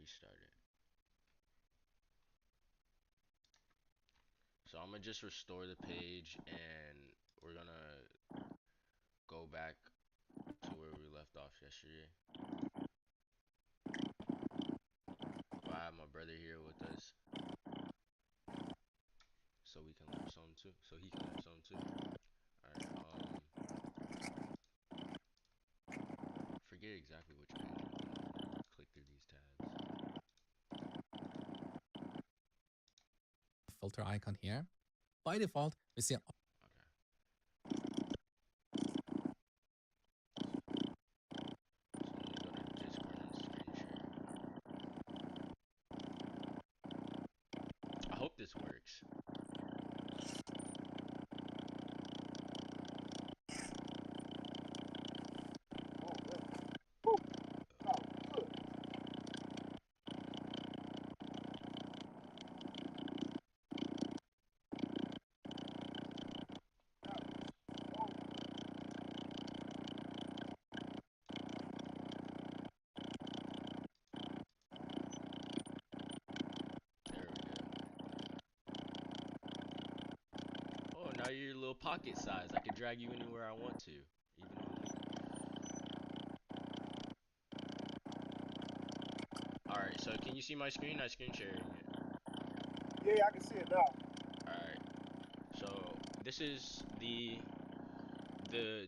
restart it. So I'm gonna just restore the page and we're gonna go back to where we left off yesterday. But I have my brother here with us so we can learn something too. So he can learn something too. Alright, forget exactly which page we're on. Click through these tabs. Filter icon here. By default, we see Okay. I hope this works. There we go. Oh, now you're a little pocket size. I can drag you anywhere I want to, even on me. Alright, so can you see my screen? I screen sharing it. Yeah, I can see it now. Alright, so this is the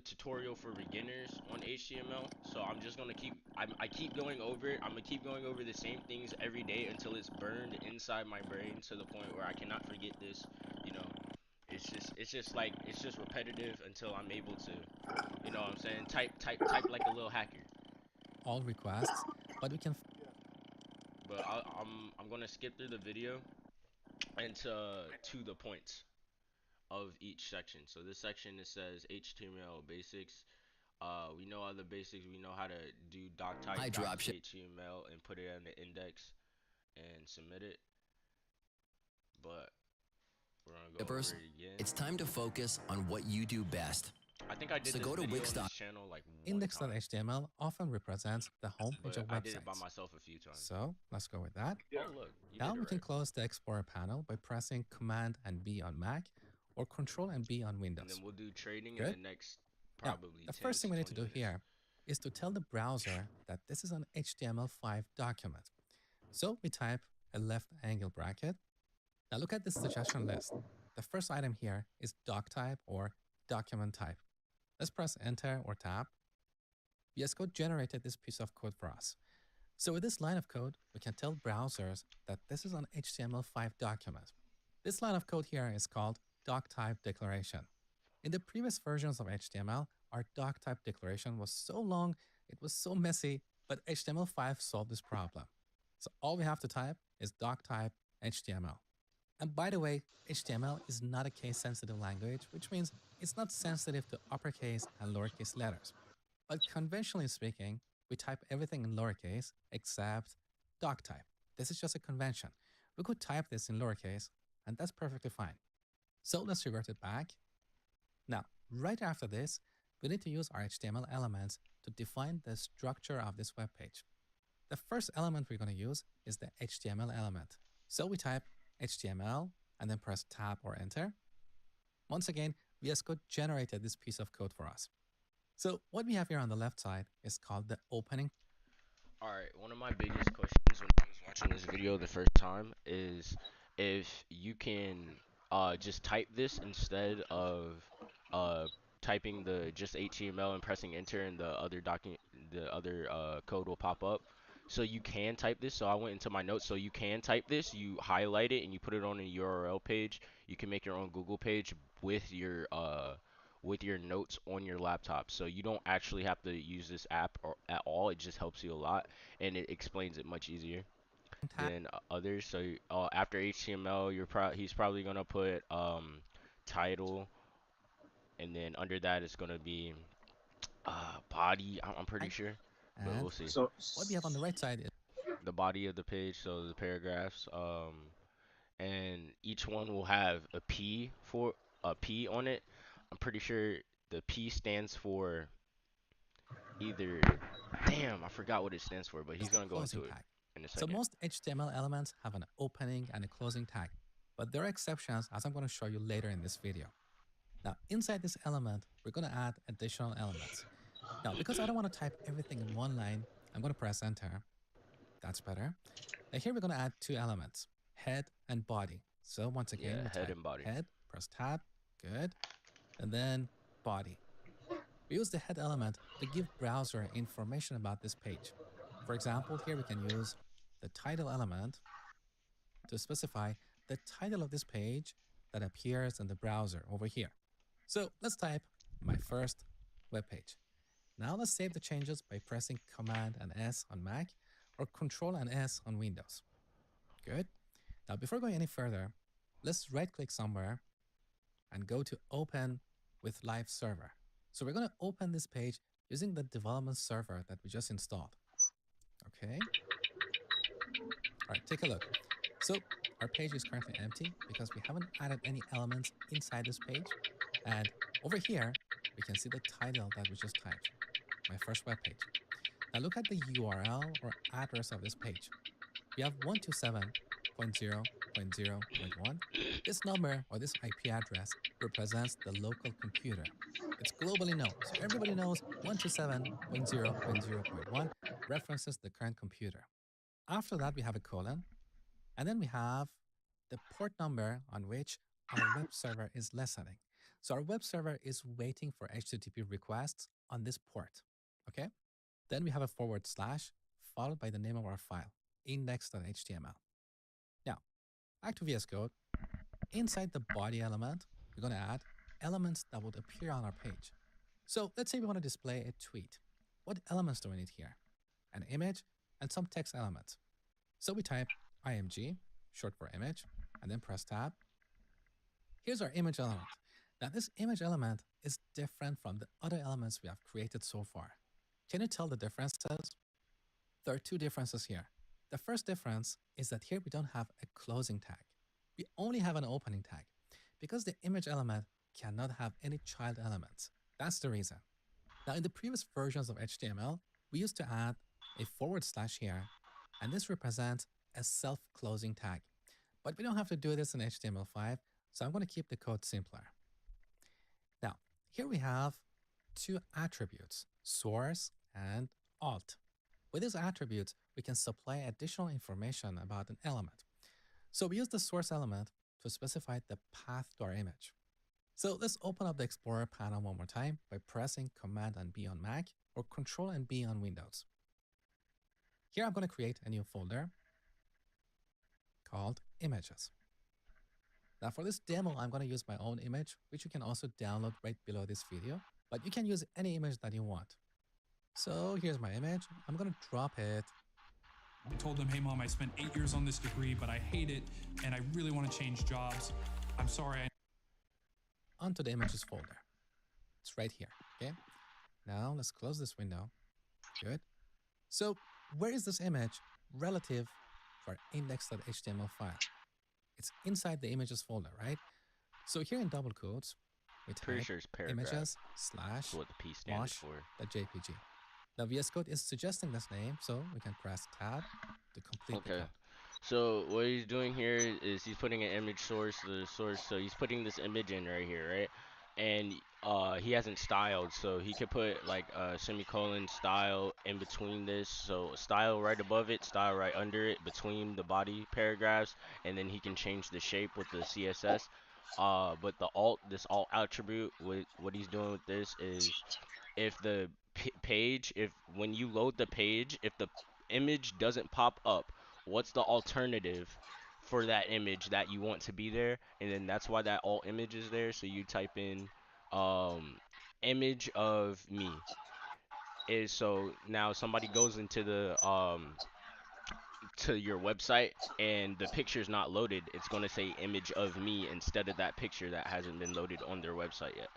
tutorial for beginners on HTML. So I'm just gonna I keep going over it. I'm gonna keep going over the same things every day until it's burned inside my brain to the point where I cannot forget this. You know, it's just repetitive until I'm able to, you know what I'm saying? Type like a little hacker. all requests, but we can But I'm gonna skip through the video and to the points of each section. So this section, it says HTML basics. We know all the basics. We know how to do doc type HTML and put it in the index and submit it. But we're gonna go over it again. It's time to focus on what you do best. I think I did this go to video on Wix. this channel like one time, index.html often represents the homepage but of I did it by websites. myself a few times. So let's go with that. Yeah. Oh look, you Now did we it can right. close the Explorer panel by pressing Command and B on Mac or Control and B on And Windows. then we'll do trading Good. in the next Now, probably the 10 first thing we need to 20 do minutes. here is to tell the browser that this is an HTML5 document. So we type a left angle bracket. Now look at this suggestion list. The first item here is doc type or document type. Let's press enter or tab. VS Code generated this piece of code for us. So with this line of code, we can tell browsers that this is an HTML5 document. This line of code here is called doc type declaration. In the previous versions of HTML, our doc type declaration was so long, it was so messy, but HTML5 solved this problem. So all we have to type is doc type HTML. And by the way, HTML is not a case sensitive language, which means it's not sensitive to uppercase and lowercase letters. But conventionally speaking, we type everything in lowercase except doc type. This is just a convention. We could type this in lowercase, and that's perfectly fine. So let's revert it back. Now, right after this, we need to use our HTML elements to define the structure of this web page. The first element we're going to use is the HTML element. So we type HTML and then press tab or enter. Once again, VS Code generated this piece of code for us. So what we have here on the left side is called the opening. Alright, one of my biggest questions when I was watching this video the first time is if you can just type this instead of typing the just HTML and pressing enter and the other code will pop up. So you can type this. So I went into my notes. So you can type this. You highlight it and you put it on a URL page. You can make your own Google page with your notes on your laptop. So you don't actually have to use this app at all. It just helps you a lot and it explains it much easier than others. So after HTML, he's probably gonna put title, and then under that it's gonna be body. I'm pretty sure, but And we'll see. So what we have on the right side is The body of the page, so the paragraphs, and each one will have a P on it. I'm pretty sure the P stands for either, damn, I forgot what it stands for, but he's the gonna go closing into it tag. in a So second. most HTML elements have an opening and a closing tag, but there are exceptions as I'm going to show you later in this video. Now, inside this element, we're going to add additional elements. Now, because I don't want to type everything in one line, I'm going to press enter. That's better. Now here we're going to add two elements, head and body. So once again, Yeah, we head type and body. head, press tab, good, and then body. We use the head element to give browser information about this page. For example, here we can use the title element to specify the title of this page that appears in the browser over here. So let's type my first web page. Now let's save the changes by pressing Command and S on Mac or Control and S on Windows. Good. Now before going any further, let's right click somewhere and go to Open with Live Server. So we're going to open this page using the development server that we just installed. Okay. All right, take a look. So our page is currently empty because we haven't added any elements inside this page. And over here, we can see the title that we just typed, my first web page. Now look at the URL or address of this page. We have 127.0.0.1. This number or this IP address represents the local computer. It's globally known, so everybody knows 127.0.0.1 references the current computer. After that, we have a colon, and then we have the port number on which our web server is listening. So our web server is waiting for HTTP requests on this port, okay? Then we have a forward slash followed by the name of our file, index.html. Now, back to VS Code. Inside the body element, we're going to add elements that would appear on our page. So let's say we want to display a tweet. What elements do we need here? An image and some text elements. So we type img, short for image, and then press tab. Here's our image element. Now this image element is different from the other elements we have created so far. Can you tell the differences? There are two differences here. The first difference is that here we don't have a closing tag. We only have an opening tag because the image element cannot have any child elements. That's the reason. Now in the previous versions of HTML, we used to add a forward slash here, and this represents a self-closing tag. But we don't have to do this in HTML5, so I'm going to keep the code simpler. Now, here we have two attributes, source and alt. With these attributes, we can supply additional information about an element. So we use the source element to specify the path to our image. So let's open up the Explorer panel one more time by pressing Command and B on Mac or Control and B on Windows. Here I'm going to create a new folder called Images. Now for this demo, I'm going to use my own image, which you can also download right below this video, but you can use any image that you want. So here's my image. I'm going to drop it. I told them, hey mom, I spent 8 years on this degree, but I hate it and I really want to change jobs. I'm sorry. Onto the images folder. It's right here, okay? Now let's close this window. Good. So where is this image relative to our index.html file? It's inside the images folder, right? So here in double quotes, we Pretty type sure it's paragraph. images slash That's what the P stands for. mosh.jpg. Now VS Code is suggesting this name, so we can press tab to complete the Okay. code. So what he's doing here is he's putting an image source to the source. So he's putting this image in right here, right? And he hasn't styled, so he could put like a semicolon style in between this. So style right above it, style right under it, between the body paragraphs, and then he can change the shape with the CSS. But this alt attribute, with what he's doing with this is if the page, if when you load the page, if the image doesn't pop up, what's the alternative for that image that you want to be there? And then that's why that alt image is there. So you type in image of me. Is so now somebody goes into the to your website and the picture's not loaded, it's going to say image of me instead of that picture that hasn't been loaded on their website yet.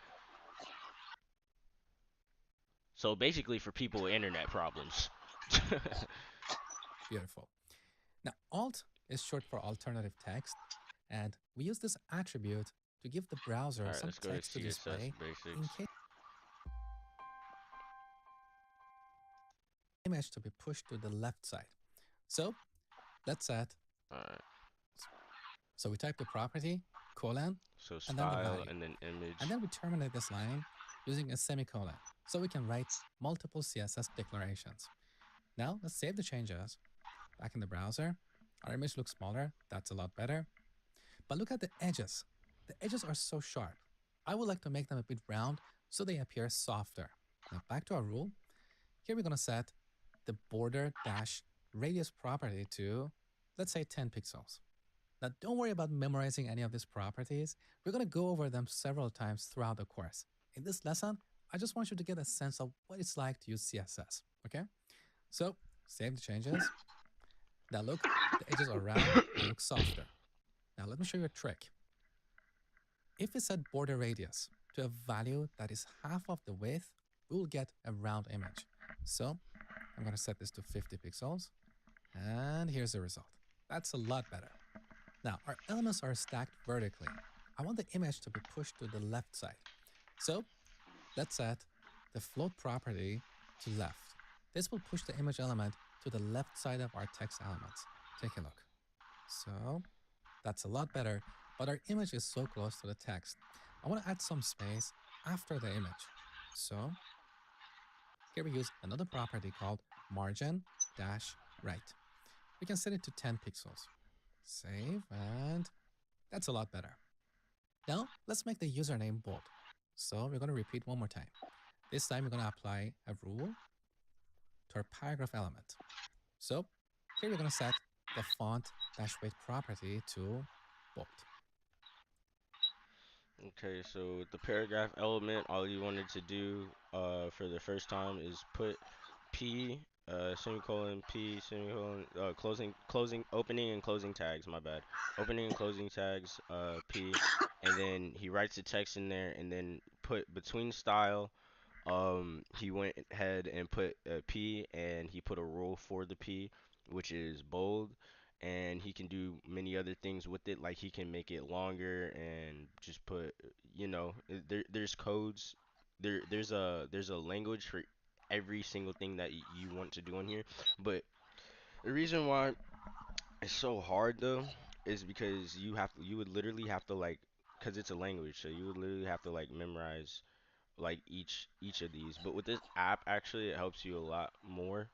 So basically for people with internet problems. Beautiful. Now, alt is short for alternative text, and we use this attribute to give the browser Alright, some let's go to text to CSS display in basics. case image to be pushed to the left side. So Let's set. Alright. So we type the property, colon, So and then the style value. and then image. And then we terminate this line using a semicolon. So we can write multiple CSS declarations. Now let's save the changes. Back in the browser, our image looks smaller. That's a lot better. But look at the edges. The edges are so sharp. I would like to make them a bit round so they appear softer. Now back to our rule. Here we're going to set the border dash radius property to, let's say, 10 pixels. Now don't worry about memorizing any of these properties. We're going to go over them several times throughout the course. In this lesson, I just want you to get a sense of what it's like to use CSS, okay? So save the changes. Now look, the edges are round and look softer. Now let me show you a trick. If we set border radius to a value that is half of the width, we will get a round image. So I'm going to set this to 50 pixels. And here's the result. That's a lot better. Now our elements are stacked vertically. I want the image to be pushed to the left side. So let's set the float property to left. This will push the image element to the left side of our text elements. Take a look. So that's a lot better, but our image is so close to the text. I want to add some space after the image. So here we use another property called margin dash right. We can set it to 10 pixels. Save, and that's a lot better. Now let's make the username bold. So we're going to repeat one more time. This time we're going to apply a rule to our paragraph element. So here we're going to set the font dash weight property to bold. Okay, so the paragraph element, all you wanted to do for the first time is put P semicolon P semicolon closing opening and closing tags, my bad. Opening and closing tags P, and then he writes the text in there, and then put between style. He went ahead and put a P, and he put a rule for the P, which is bold, and he can do many other things with it, like he can make it longer and just put, there's codes, there's a language for every single thing that you want to do on here. But the reason why it's so hard though is because you would literally have to like, because it's a language, so you would literally have to like memorize like each of these. But with this app, actually, it helps you a lot more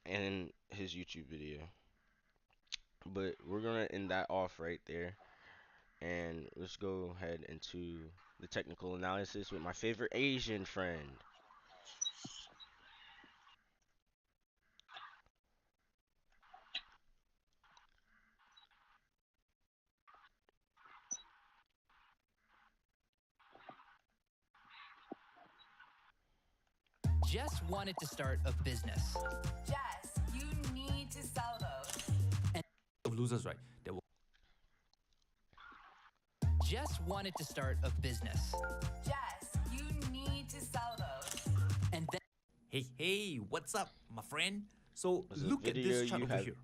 in his YouTube video. But we're gonna end that off right there, and let's go ahead into the technical analysis with my favorite Asian friend. Jess wanted to start a business. Jess, you need to sell those. Of losers, right? That will Jess wanted to start a business. Jess, you need to sell those. And then hey, what's up, my friend? So This is a look at video this chart you over have here.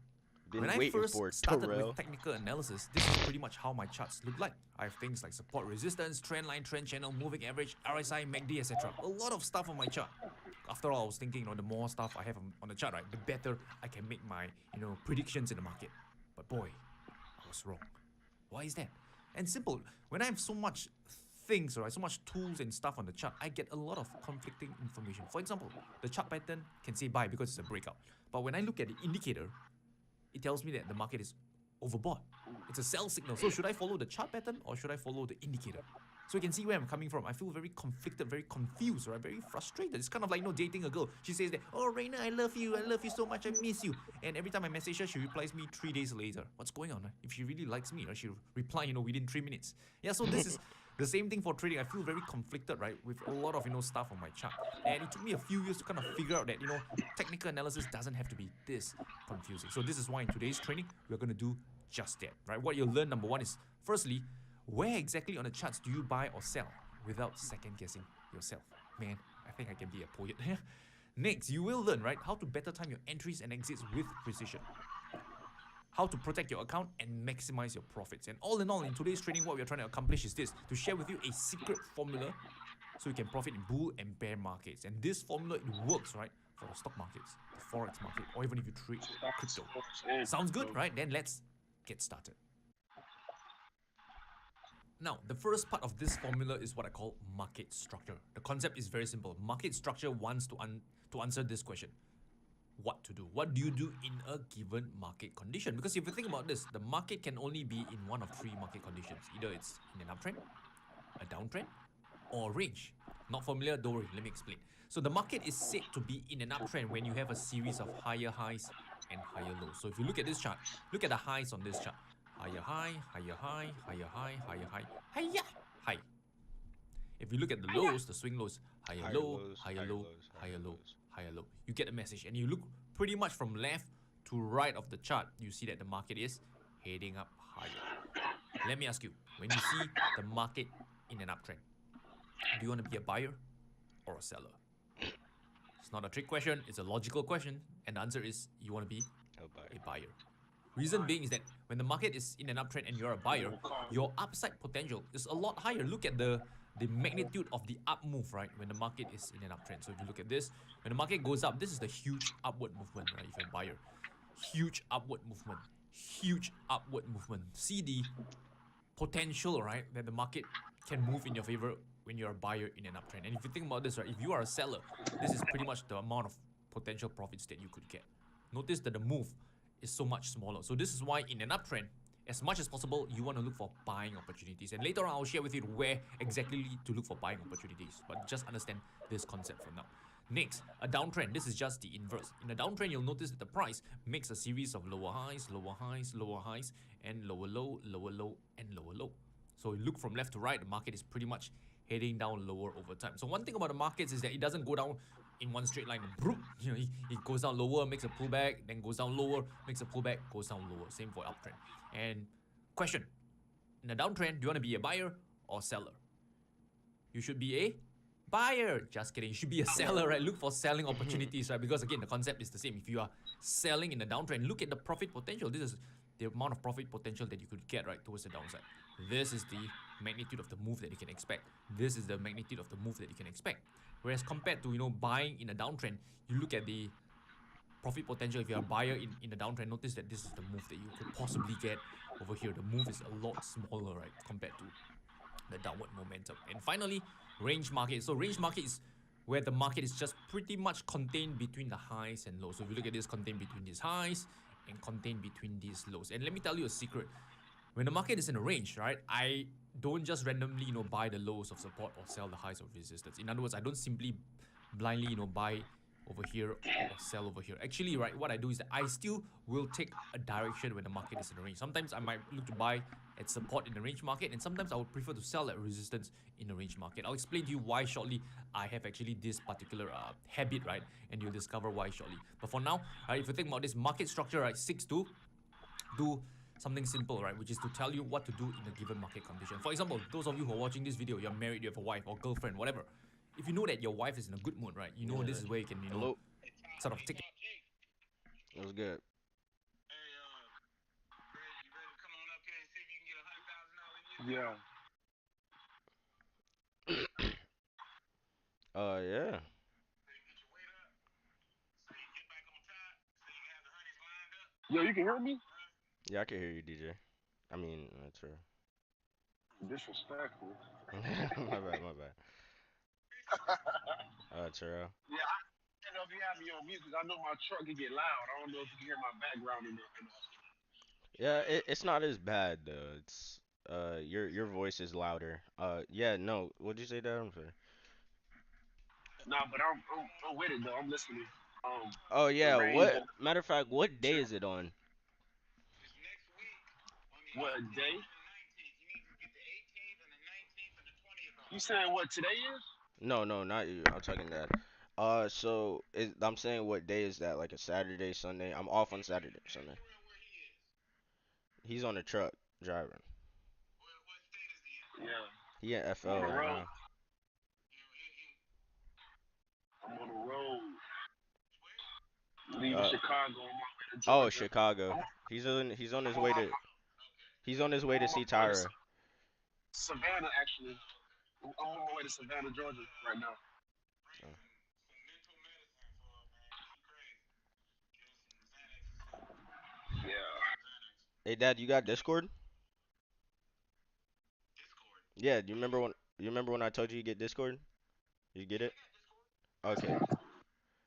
been When I waiting first for, started Terrell. with technical analysis, this is pretty much how my charts look like. I have things like support resistance, trend line, trend channel, moving average, RSI, MACD, etc. A lot of stuff on my chart. After all, I was thinking, the more stuff I have on the chart, right, the better I can make my, predictions in the market. But boy, I was wrong. Why is that? And simple, when I have so much things, right, so much tools and stuff on the chart, I get a lot of conflicting information. For example, the chart pattern can say buy because it's a breakout. But when I look at the indicator, it tells me that the market is overbought. It's a sell signal. So should I follow the chart pattern or should I follow the indicator? So you can see where I'm coming from. I feel very conflicted, very confused, right? Very frustrated. It's kind of like, dating a girl. She says that, oh, Reina, I love you so much, I miss you. And every time I message her, she replies me 3 days later. What's going on? Right? If she really likes me, she'll reply, within 3 minutes. Yeah, so this is the same thing for trading. I feel very conflicted, right, with a lot of, stuff on my chart. And it took me a few years to kind of figure out that, technical analysis doesn't have to be this confusing. So this is why in today's training, we're going to do just that, right? What you'll learn, number one, is firstly, where exactly on the charts do you buy or sell without second guessing yourself? Man, I think I can be a poet. Next, you will learn, right, how to better time your entries and exits with precision. How to protect your account and maximize your profits. And all in all, in today's training, what we're trying to accomplish is this: to share with you a secret formula so you can profit in bull and bear markets. And this formula, it works, right, for the stock markets, the forex market, or even if you trade crypto. Sounds good, right? Then let's get started. Now, the first part of this formula is what I call market structure. The concept is very simple. Market structure wants to answer this question. What to do? What do you do in a given market condition? Because if you think about this, the market can only be in one of three market conditions. Either it's in an uptrend, a downtrend, or range. Not familiar? Don't worry, let me explain. So the market is said to be in an uptrend when you have a series of higher highs and higher lows. So if you look at this chart, look at the highs on this chart. Higher high, higher high, higher high, higher high, higher high. If you look at the lows, the swing lows, higher low, higher low, higher low, higher low. You get the message. And you look pretty much from left to right of the chart, you see that the market is heading up higher. Let me ask you, when you see the market in an uptrend, do you want to be a buyer or a seller? It's not a trick question, it's a logical question. And the answer is you want to be a buyer. Reason being is that when the market is in an uptrend and you're a buyer, your upside potential is a lot higher. Look at the magnitude of the up move, right? When the market is in an uptrend. So if you look at this, when the market goes up, this is the huge upward movement, right? If you're a buyer, huge upward movement, huge upward movement. See the potential, right? That the market can move in your favor when you're a buyer in an uptrend. And if you think about this, right? If you are a seller, this is pretty much the amount of potential profits that you could get. Notice that the move is so much smaller. So this is why in an uptrend, as much as possible, you want to look for buying opportunities. And later on, I'll share with you where exactly to look for buying opportunities. But just understand this concept for now. Next, a downtrend. This is just the inverse. In a downtrend, you'll notice that the price makes a series of lower highs, lower highs, lower highs, and lower low, lower low, and lower low. So you look from left to right, the market is pretty much heading down lower over time. So one thing about the markets is that it doesn't go down in one straight line. You know, it goes down lower, makes a pullback, then goes down lower, makes a pullback, goes down lower. Same for uptrend. And question, in a downtrend, do you want to be a buyer or seller? You should be a buyer. Just kidding. You should be a seller, right? Look for selling opportunities, right? Because again, the concept is the same. If you are selling in a downtrend, look at the profit potential. This is the amount of profit potential that you could get, right, towards the downside. This is the magnitude of the move that you can expect. This is the magnitude of the move that you can expect. Whereas compared to, you know, buying in a downtrend, you look at the profit potential. If you're a buyer in a downtrend, notice that this is the move that you could possibly get over here. The move is a lot smaller, right, compared to the downward momentum. And finally, range market. So range market is where the market is just pretty much contained between the highs and lows. So if you look at this, contained between these highs and contained between these lows. And let me tell you a secret. When the market is in a range, right, I don't just randomly, you know, buy the lows of support or sell the highs of resistance. In other words, I don't simply blindly, you know, buy over here or sell over here. Actually, right, what I do is that I still will take a direction when the market is in a range. Sometimes I might look to buy at support in the range market, and sometimes I would prefer to sell at resistance in the range market. I'll explain to you why shortly. I have actually this particular habit, right, and you'll discover why shortly. But for now, right, if you think about this market structure, right, 6 to do something simple, right, which is to tell you what to do in a given market condition. For example, those of you who are watching this video, you're married, you have a wife or girlfriend, whatever. If you know that your wife is in a good mood, right, you know this is where you can, you know, sort of take it. That was good. Yeah. Yeah. Yo, you can hear me? Yeah, I can hear you, DJ. I mean, that's true. Disrespectful. My bad. Turo. Yeah, I don't know if you have me on mute because I know my truck can get loud. I don't know if you can hear my background or not. Yeah, it's not as bad though. It's your voice is louder. Yeah, no. What'd you say, Dad? I'm sorry. Nah, but I'm with it though. I'm listening. Oh The yeah, range what and matter of fact, what day is it on? what day? You saying what today is? No, not you. I'm talking that. So I'm saying what day is that? Like a Saturday, Sunday? I'm off on Saturday, Sunday. He's on the truck driving. Yeah, He in I'm FL on the right road. now. I'm on the road. Leaving Uh, Chicago on my way to oh, Georgia. Chicago. He's on his I'm way on to he's on his way I'm to on my see way to Tyra. Savannah actually. I'm on my way to Savannah, Georgia right now. Oh. Yeah. Hey, Dad, you got Discord? Yeah. Do you remember when I told you to get Discord? You get it? Okay.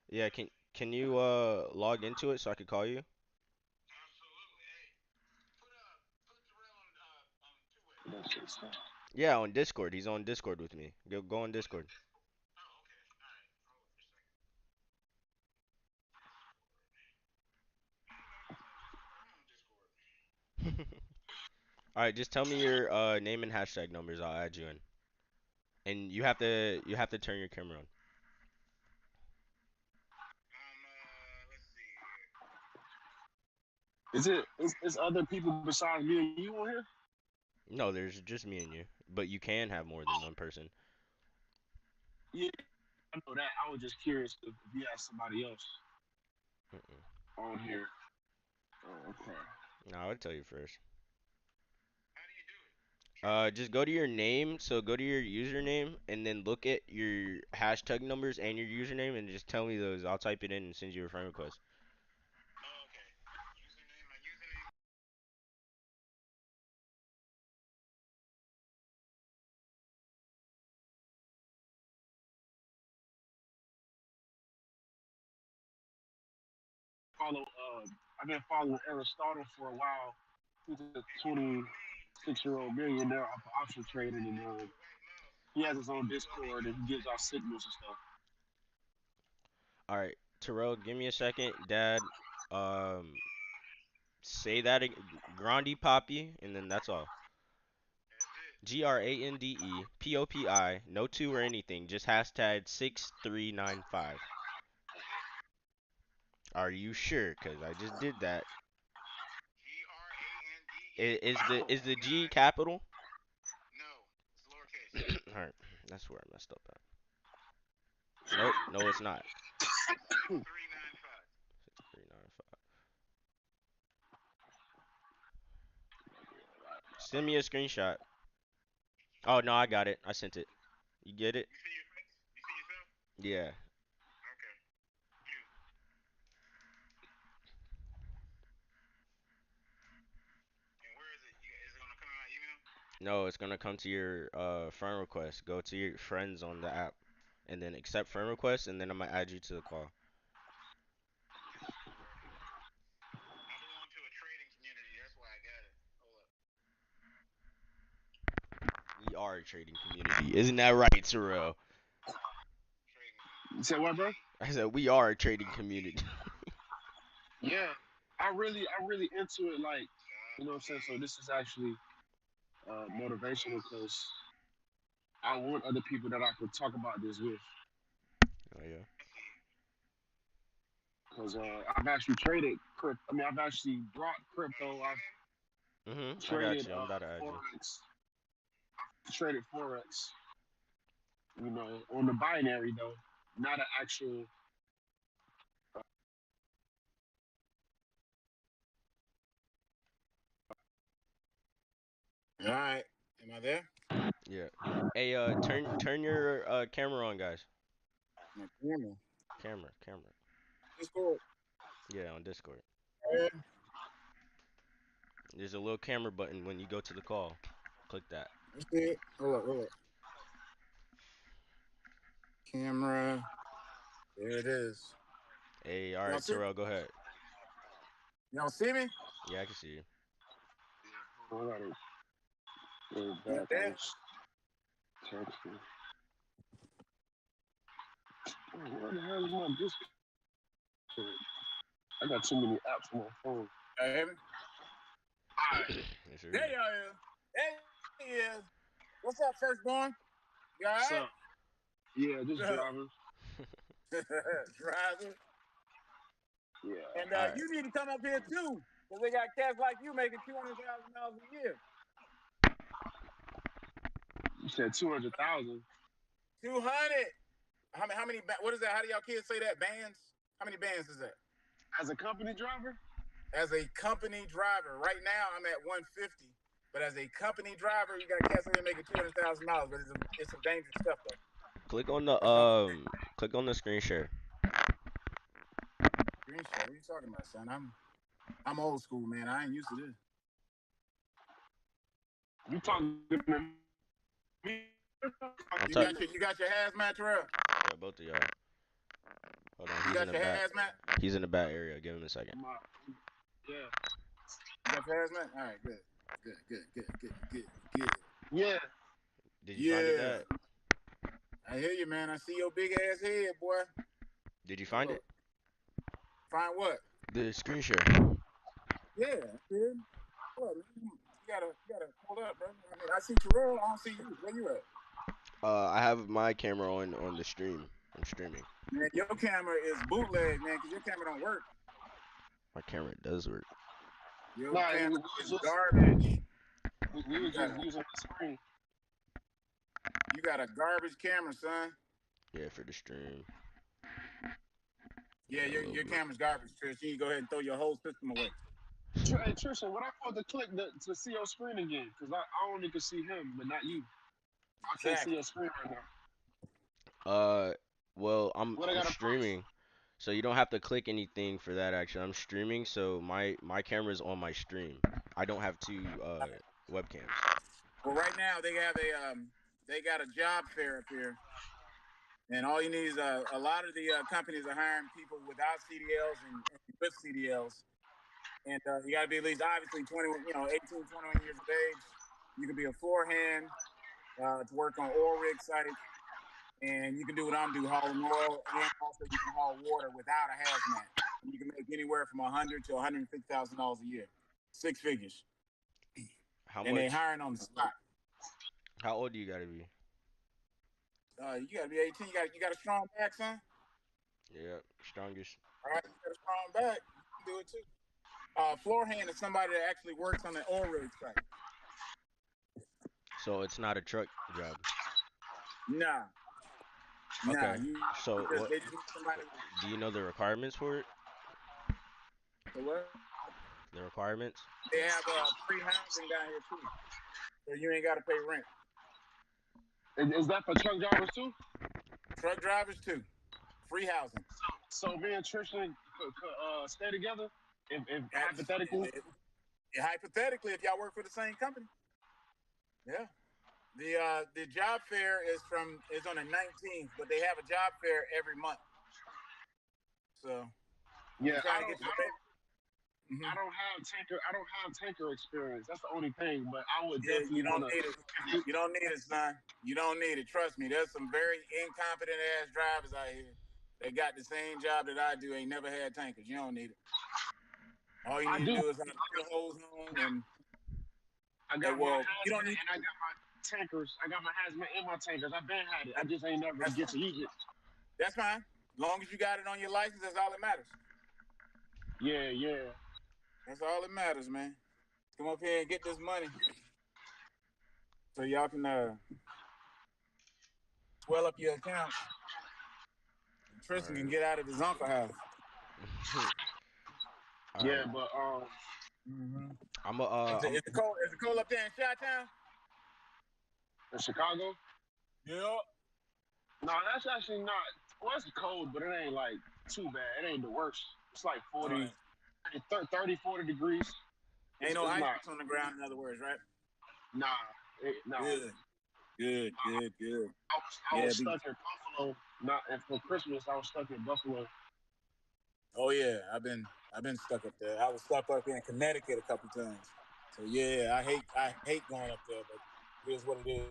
Yeah. Can you log into it so I could call you? That shit stop. Yeah, on Discord. He's on Discord with me. Go on Discord. All right, just tell me your name and hashtag numbers. I'll add you in. And you have to turn your camera on. Is other people besides me and you on here? No, there's just me and you. But you can have more than one person. Yeah, I know that. I was just curious if you had somebody else Mm-mm. on here. Oh, okay. No, I would tell you first. Just go to your name. So go to your username and then look at your hashtag numbers and your username and just tell me those. I'll type it in and send you a friend request. I've been following Aristotle for a while. He's a 26-year-old millionaire off of option trading, and he has his own Discord and he gives out signals and stuff. All right, Terrell, give me a second. Dad, um, say that Grandi Poppy, and then that's all. GrandePopi, no two or anything, just hashtag 6395. Are you sure? Cause I just did that. Is the G capital? All right, that's where I messed up at. Nope, no, it's not. 6395. Send me a screenshot. Oh no, I got it. I sent it. You get it? Yeah. No, it's gonna come to your friend request. Go to your friends on the app, and then accept friend request, and then I'm gonna add you to the call. We are a trading community, isn't that right, Terrell? You said what, bro? I said we are a trading community. Yeah, I really into it. Like, you know what I'm saying. So this is actually motivational because I want other people that I can talk about this with. Oh yeah. Because I've actually traded crypto. I mean, I've actually brought crypto. I've I got traded you. I'm about to add you. forex. Traded forex. You know, on the binary though, not an actual. All right. Am I there? Yeah. Hey, turn your camera on, guys. My camera. Camera. Discord. Yeah, on Discord. Yeah. There's a little camera button when you go to the call. Click that. You see it? Hold up. Camera. There it is. Hey, all Y'all right, see? Terrell, go ahead. Y'all see me? Yeah, I can see you. I gotta go You back. there? I was texting. Oh, where the hell is my Discord? I got too many apps on my phone. Y'all hear me? Yes, sir. There y'all is. There he is. What's up, firstborn? You all What's right? up? Yeah, just Yeah. driving. Driving. Yeah. And All right. you need to come up here too, because they got cats like you making $200,000 a year. You said 200,000. 200. How many? What is that? How do y'all kids say that? Bands? How many bands is that? As a company driver? As a company driver, right now I'm at 150. But as a company driver, you got to cancel and make it $200,000. But it's some dangerous stuff though. Click on the screen share. Green shit. What are you talking about, son? I'm old school, man. I ain't used to this. You talking to me? You got your hazmat, Terrell? Yeah, both of y'all. Hold on, You he's got in the your back. hazmat? He's in the back area. Give him a second. Yeah. You got your hazmat? All right, good. Yeah. Did you find it, Dad? I hear you, man. I see your big ass head, boy. Did you find it? Find what? The screen share. Yeah, dude. What, man? You gotta pull up, bro. I mean, I see Terrell. I don't see you. Where you at? I have my camera on the stream. I'm streaming. Man, your camera is bootleg, man, because your camera don't work. My camera does work. Your Nah, camera we is just- garbage. We were just using the screen. You got a garbage camera, son. Yeah, for the stream. Yeah, your camera's garbage, Trish. You need to go ahead and throw your whole system away. Hey, Trisha, what I supposed to click to see your screen again? Because I only can see him, but not you. I can't see your screen right now. Well, I'm What I gotta streaming, so you don't have to click anything for that. Actually, I'm streaming, so my camera's on my stream. I don't have two webcams. Well, right now they have they got a job fair up here, and all you need is a lot of the companies are hiring people without CDLs and with CDLs, and you got to be at least obviously 21, 18, 21 years of age. You can be a floor hand to work on oil rig sites, and you can do what I'm doing, hauling oil, and also you can haul water without a hazmat. You can make anywhere from $100,000 to $150,000 a year, 6 figures. How And they much? hiring on the spot. How old do you gotta be? You gotta be 18. You got a strong back, son. Yeah, strongest. All right, you got a strong back. You can do it too. Floor hand is somebody that actually works on the oil rig site. So it's not a truck job. Nah. Okay. Nah, So because what? they just need somebody. Do you know the requirements for it? The what? The requirements? They have free housing down here too, so you ain't got to pay rent. Is that for truck drivers too? Truck drivers too, free housing. So me and Trisha could stay together if hypothetically. Hypothetically, if y'all work for the same company. Yeah. The job fair is on the 19th, but they have a job fair every month. So Yeah, I don't have tanker experience. That's the only thing. But I would definitely you don't need it. You don't need it, son. You don't need it. Trust me. There's some very incompetent ass drivers out here. They got the same job that I do. Ain't never had tankers. You don't need it. All you need to do is have the hose on and. I got you don't need. And I got my tankers. I got my hazmat in my tankers. I've been had it. I just ain't never get to use it. That's fine. As long as you got it on your license, that's all that matters. Yeah. That's all that matters, man. Come up here and get this money. So y'all can swell up your account. Tristan can get out of his uncle house. Yeah, but I'm a Is it cold up there in Chi-Town? in Chicago? Yeah. No, that's actually not. Well, it's cold, but it ain't like too bad. It ain't the worst. It's like 40, 30, 40 degrees. Ain't no It's ice not. on the ground, in other words, right? Nah. Nah. Good. I was stuck in Buffalo. And for Christmas, I was stuck in Buffalo. Oh yeah, I've been stuck up there. I was stuck up in Connecticut a couple times. So yeah, I hate going up there, but it is what it is.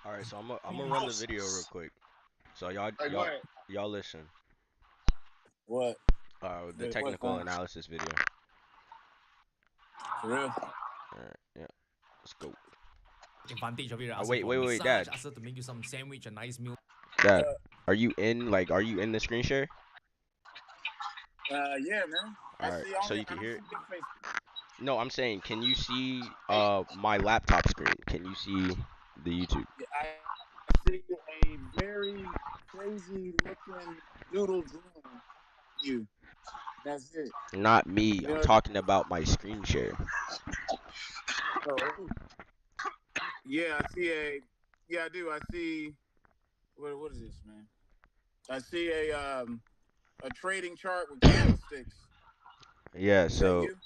All right, so I'm gonna run the video real quick. So y'all listen. What? The technical analysis video. For real? Alright, yeah. Let's go. Advantage of it. Wait, Dad. Ask her to make you some sandwich, a nice meal. Dad, are you in the screen share? Yeah, man. Alright, so you can hear it? No, I'm saying, can you see my laptop screen? Can you see the YouTube? Yeah, I see a very crazy looking doodle drawing you. That's it. Not me. I'm talking about my screen share. Oh, yeah, I see a. Yeah, I do. I see. What is this, man? I see a trading chart with candlesticks. Yeah, Is that so you?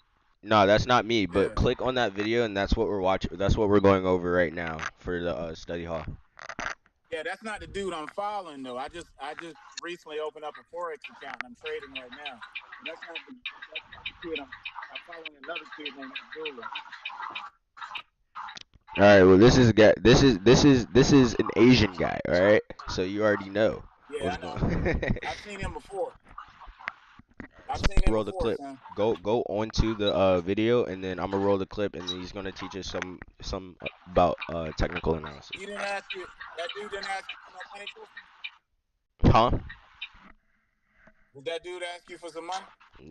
no, that's not me, Yeah. but click on that video and that's what we're watching. That's what we're going over right now for the study hall. Yeah, that's not the dude I'm following though. I just recently opened up a forex account and I'm trading right now. That's not the kid. I'm following another kid named Abdullah. All right, well this is an Asian guy, all right? So you already know Yeah, what's I know. going. I've seen him before. I've So seen him roll the before, clip. son. Go onto the video and then I'm gonna roll the clip and then he's gonna teach us some about technical analysis. He didn't ask you. That dude didn't ask you for no money, Huh? Tristan? Did that dude ask you for some money?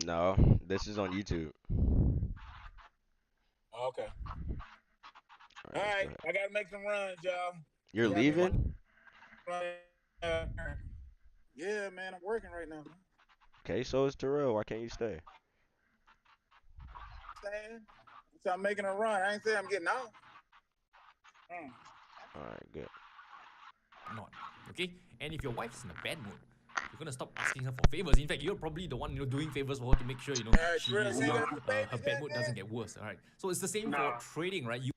No, this is on YouTube. Oh, okay. All All right, right, I gotta make some runs, y'all. you're leaving? Yeah, man, I'm working right now. Man. Okay, so is Terrell. Why can't you stay? Saying, so I'm making a run. I ain't saying I'm getting out. All right, good. Not okay. And if your wife's in a bad mood, you're gonna stop asking her for favors. In fact, you're probably the one doing favors for her to make sure Alright, she Trill, is you not, got the babies her bad yet, mood man? doesn't get worse. All right. So it's the same No. for trading, right? You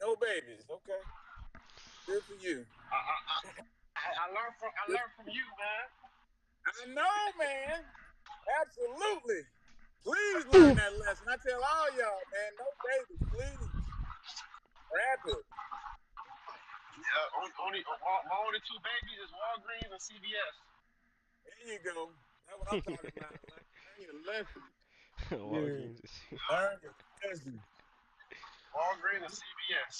No babies. Okay. Good for you. I learned from you, man. I know, man. Absolutely. Please learn that lesson. I tell all y'all, man, no babies, please. Rapid. Yeah, my only two babies is Walgreens and CVS. There you go. That's what I'm talking about. Learn your lesson. Walgreens. Learn your lesson. Walgreens and CVS.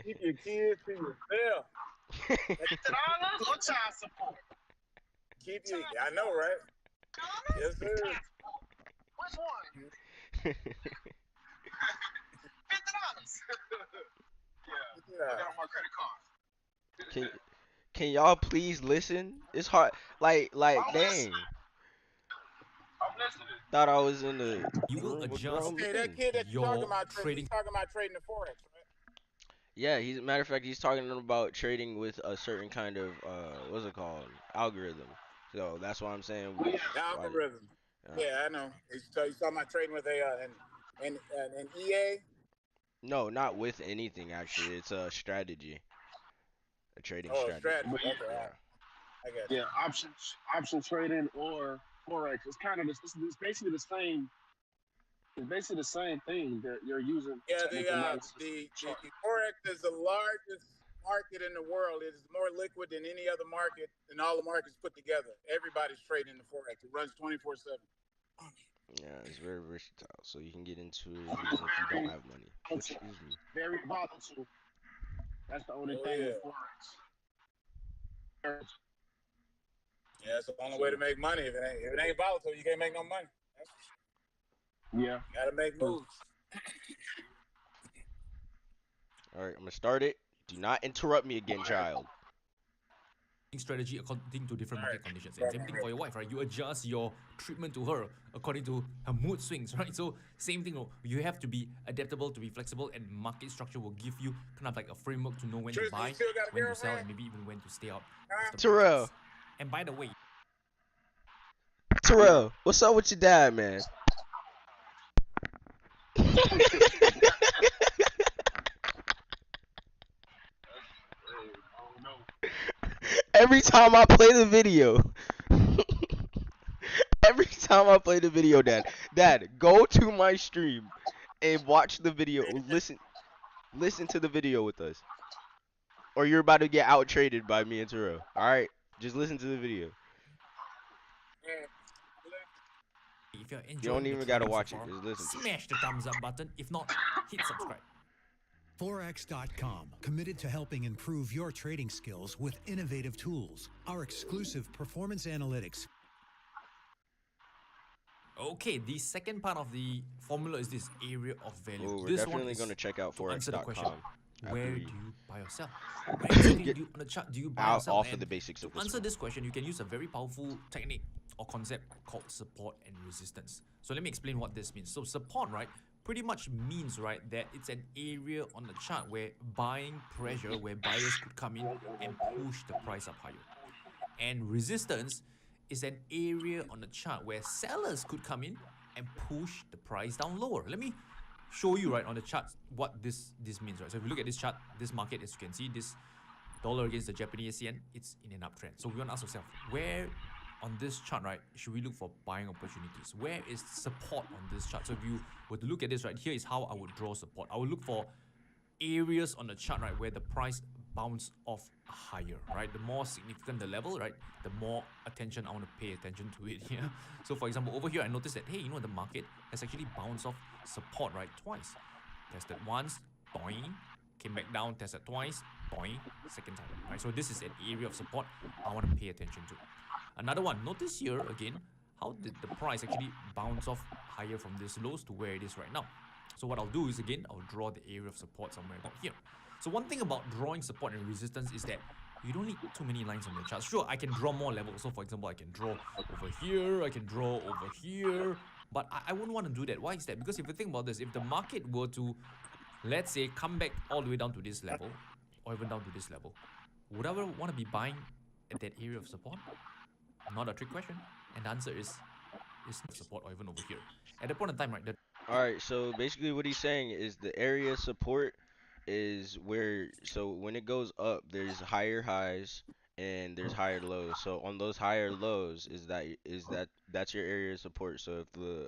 Keep your kids to yourself. $50 or child support? Keep your, I know, right? Yes, sir. Which one? $50. Yeah, I got on my credit card. Can y'all please listen? It's hard. Like dang. I'm listening. Thought I was in the You will room with adjust grown Hey, men. that kid that you're your talking about, Trish, trading. he's talking about trading the forex, right? Yeah, he's matter of fact he's talking about trading with a certain kind of what's it called? Algorithm. So that's why I'm saying The algorithm. Yeah, I know. He's talking about trading with an EA. No, not with anything actually. It's a strategy. A trading Oh, strategy. strategy. Okay, Yeah. I got you. Yeah, option trading or forex. It's kind of it's basically the same. It's basically the same thing that you're using. Yeah, technical analysis. the forex is the largest market in the world. It is more liquid than any other market, and all the markets put together. Everybody's trading the forex. It runs 24/7. Yeah, it's very versatile. So you can get into it even if you don't have money. Excuse me. Very volatile. That's the only Oh, thing yeah. with forex. Yeah, it's the only way to make money. If it ain't volatile, you can't make no money. Yeah. You gotta make moves. All right, I'm gonna start it. Do not interrupt me again, child. Strategy according to different market conditions. And same thing for your wife, right? You adjust your treatment to her according to her mood swings, right? So same thing, you have to be adaptable, to be flexible, and market structure will give you kind of like a framework to know when to Tristan, buy, you still got a when to sell, girlfriend? and maybe even when to stay out. Huh? of the Terrell. markets. And by the way, Terrell, what's up with your dad, man? Every time I play the video, Dad, go to my stream and watch the video. Listen to the video with us, or you're about to get out traded by me and Terrell. All right, just listen to the video. if you're enjoying You don't the even gotta trading watch so it. far, Just listen to it. smash the thumbs up button. If not, hit subscribe. Forex.com, committed to helping improve your trading skills with innovative tools. Our exclusive performance analytics. Okay, the second part of the formula is this area of value. Oh, we're this definitely one is going to check out to answer the question, Forex.com. where after do we you buy or sell? Right? So get on the chart, do you buy or sell? off of And the basics of to this answer one. this question, you can use a very powerful technique or concept called support and resistance. So let me explain what this means. So support, right? pretty much means, right, that it's an area on the chart where buying pressure, where buyers could come in and push the price up higher. And resistance is an area on the chart where sellers could come in and push the price down lower. Let me show you, right, on the chart what this means, right? So if you look at this chart, this market, as you can see, this dollar against the Japanese yen, it's in an uptrend. So we want to ask ourselves, where on this chart, right, should we look for buying opportunities? Where is support on this chart? So if you were to look at this, right, here is how I would draw support. I would look for areas on the chart, right, where the price bounce off higher, right? The more significant the level, right, the more attention I want to pay attention to it here. So for example, over here, I noticed that, hey, you know, the market has actually bounced off support, right, twice. Tested once, boing, came back down, tested twice, boing, second time, right? So this is an area of support I want to pay attention to. Another one, notice here again, how did the price actually bounce off higher from this lows to where it is right now? So what I'll do is, again, I'll draw the area of support somewhere about here. So one thing about drawing support and resistance is that you don't need too many lines on your chart. Sure, I can draw more levels. So for example, I can draw over here, I can draw over here, but I wouldn't want to do that. Why is that? Because if you think about this, if the market were to, let's say, come back all the way down to this level, or even down to this level, would I ever want to be buying at that area of support? Not a trick question. And the answer is support or even over here. At the point in time, right, Alright, so basically what he's saying is the area of support is where, so when it goes up, there's higher highs and there's higher lows. So on those higher lows that's your area of support. So if the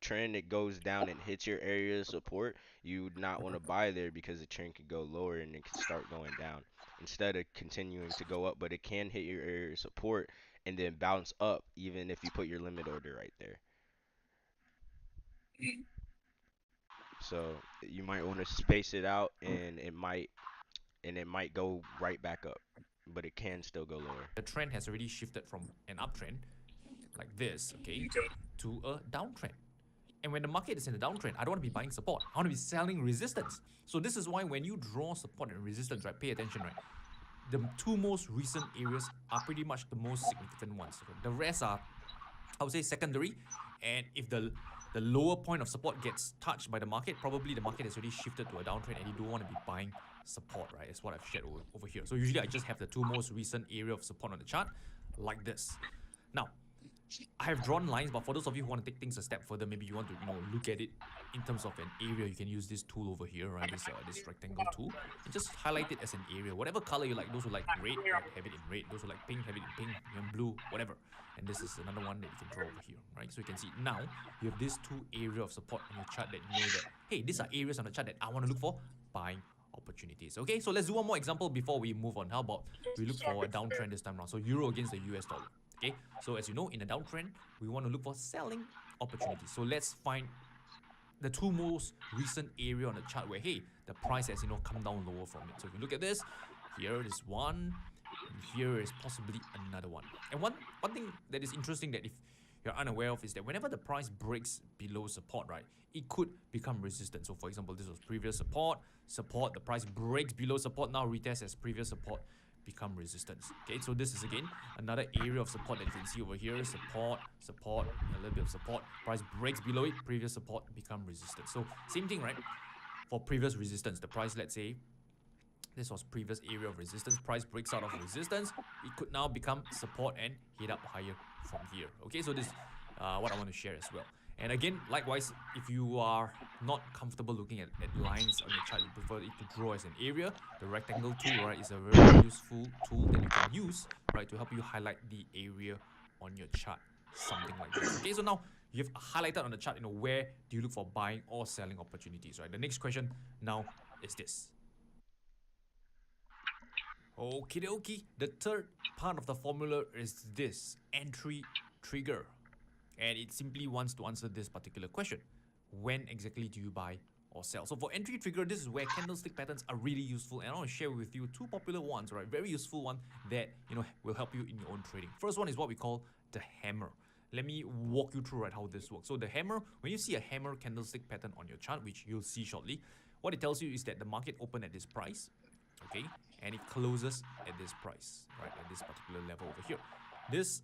trend it goes down and hits your area of support, you would not want to buy there because the trend could go lower and it could start going down instead of continuing to go up. But it can hit your area of support and then bounce up even if you put your limit order right there. So you might want to space it out, and it might go right back up, but it can still go lower. the trend has already shifted from an uptrend like this, okay, to a downtrend. And when the market is in a downtrend, I don't want to be buying support. I want to be selling resistance. So this is why when you draw support and resistance, right, pay attention, right? The two most recent areas are pretty much the most significant ones. The rest are, I would say, secondary. And if the lower point of support gets touched by the market, probably the market has already shifted to a downtrend and you don't want to be buying support, right? That's what I've shared over here. So usually I just have the two most recent area of support on the chart like this. Now, I have drawn lines, but for those of you who want to take things a step further, maybe you want to, look at it in terms of an area, you can use this tool over here, right? This rectangle tool, and just highlight it as an area. Whatever color you like, those who like red, right, have it in red. Those who like pink, have it in pink, and blue, whatever. And this is another one that you can draw over here, right? So you can see now you have these two areas of support on your chart that you know that, hey, these are areas on the chart that I want to look for buying opportunities. Okay, so let's do one more example before we move on. How about we look for a downtrend this time around? So euro against the US dollar. Okay, so as you know, in a downtrend, we want to look for selling opportunities. So let's find the two most recent area on the chart where, hey, the price has, come down lower from it. So if you look at this, here is one, and here is possibly another one. And one thing that is interesting that if you're unaware of is that whenever the price breaks below support, right, it could become resistance. So for example, this was previous support, the price breaks below support, now retest as previous support, become resistance. Okay, so this is again another area of support that you can see over here. Support, a little bit of support. Price breaks below it, previous support become resistance. So same thing, right? For previous resistance, the price, let's say this was previous area of resistance, price breaks out of resistance, it could now become support and hit up higher from here. Okay, so this is what I want to share as well. And again, likewise, if you are not comfortable looking at lines on your chart, you prefer it to draw as an area, the rectangle tool, right, is a very useful tool that you can use, right, to help you highlight the area on your chart, something like this. Okay, so now you've highlighted on the chart, where do you look for buying or selling opportunities, right? The next question now is this. Okie dokie, the third part of the formula is this, entry trigger. And it simply wants to answer this particular question. When exactly do you buy or sell? So for entry trigger, this is where candlestick patterns are really useful. And I want to share with you two popular ones, right? Very useful one that, will help you in your own trading. First one is what we call the hammer. Let me walk you through, right, how this works. So the hammer, when you see a hammer candlestick pattern on your chart, which you'll see shortly, what it tells you is that the market opened at this price, okay? And it closes at this price, right? At this particular level over here. This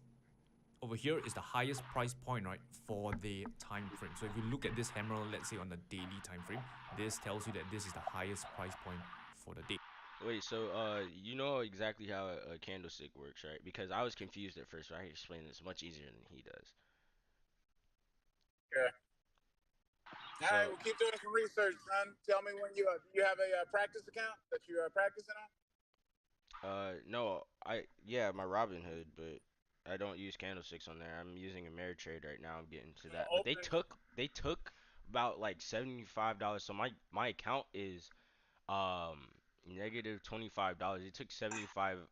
over here is the highest price point, right, for the time frame. So if you look at this hammer, let's say on the daily time frame, this tells you that this is the highest price point for the day. Wait, so you know exactly how a candlestick works, right? Because I was confused at first, right? I explained this much easier than he does. Yeah. All right, So, well, keep doing some research, son. Tell me when you have a practice account that you're practicing on. no, my Robinhood, but I don't use candlesticks on there. I'm using Ameritrade right now. I'm getting to that, but they took about like $75. So my account is negative $25. They took $75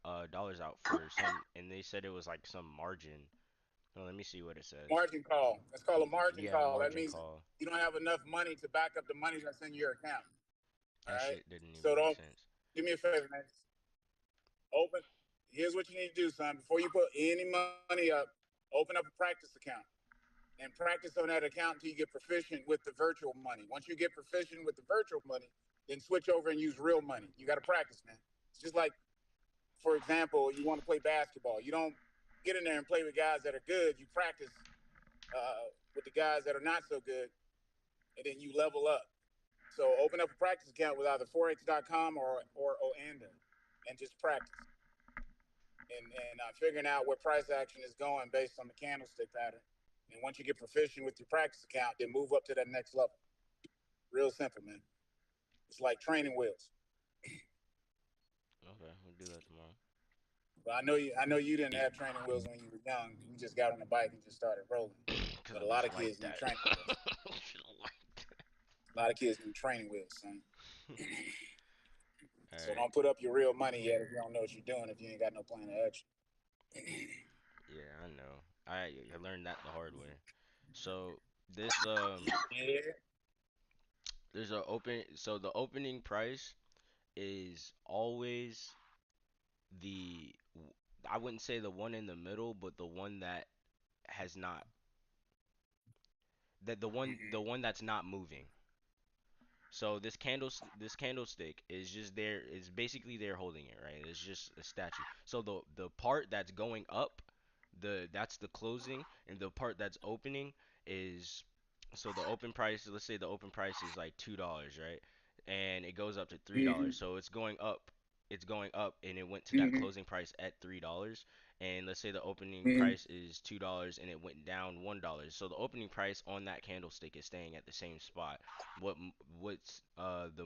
out for some, and they said it was like some margin. Oh, let me see what it says. Margin call. That's called a margin Yeah, call. That margin means call. you don't have enough money to back up the money that's in your account. All That right. shit didn't even So make don't sense. do me a favor, man. Open. Here's what you need to do, son. Before you put any money up, open up a practice account and practice on that account until you get proficient with the virtual money. Once you get proficient with the virtual money, then switch over and use real money. You got to practice, man. It's just like, for example, you want to play basketball. You don't get in there and play with guys that are good. You practice with the guys that are not so good, and then you level up. So open up a practice account with either forex.com or Oanda and just practice. And figuring out where price action is going based on the candlestick pattern. And once you get proficient with your practice account, then move up to that next level. Real simple, man. It's like training wheels. Okay, we'll do that tomorrow. But I know you didn't have training wheels when you were young. You just got on the bike and just started rolling. But a lot of kids need training wheels. A lot of kids need training wheels, son. So don't put up your real money yet if you don't know what you're doing, if you ain't got no plan of action. Yeah, I know. I learned that the hard way. So this there's a open so the opening price is always the I wouldn't say the one in the middle, but the one that has not the one that's not moving. So this candlestick is just there. It's basically there holding it, right? It's just a statue. So the part that's going up, that's the closing, and the part that's opening is so the open price. Let's say the open price is like $2, right? And it goes up to $3. So it's going up. It's going up, and it went to that closing price at $3. And let's say the opening price is $2 and it went down $1. So the opening price on that candlestick is staying at the same spot. What's the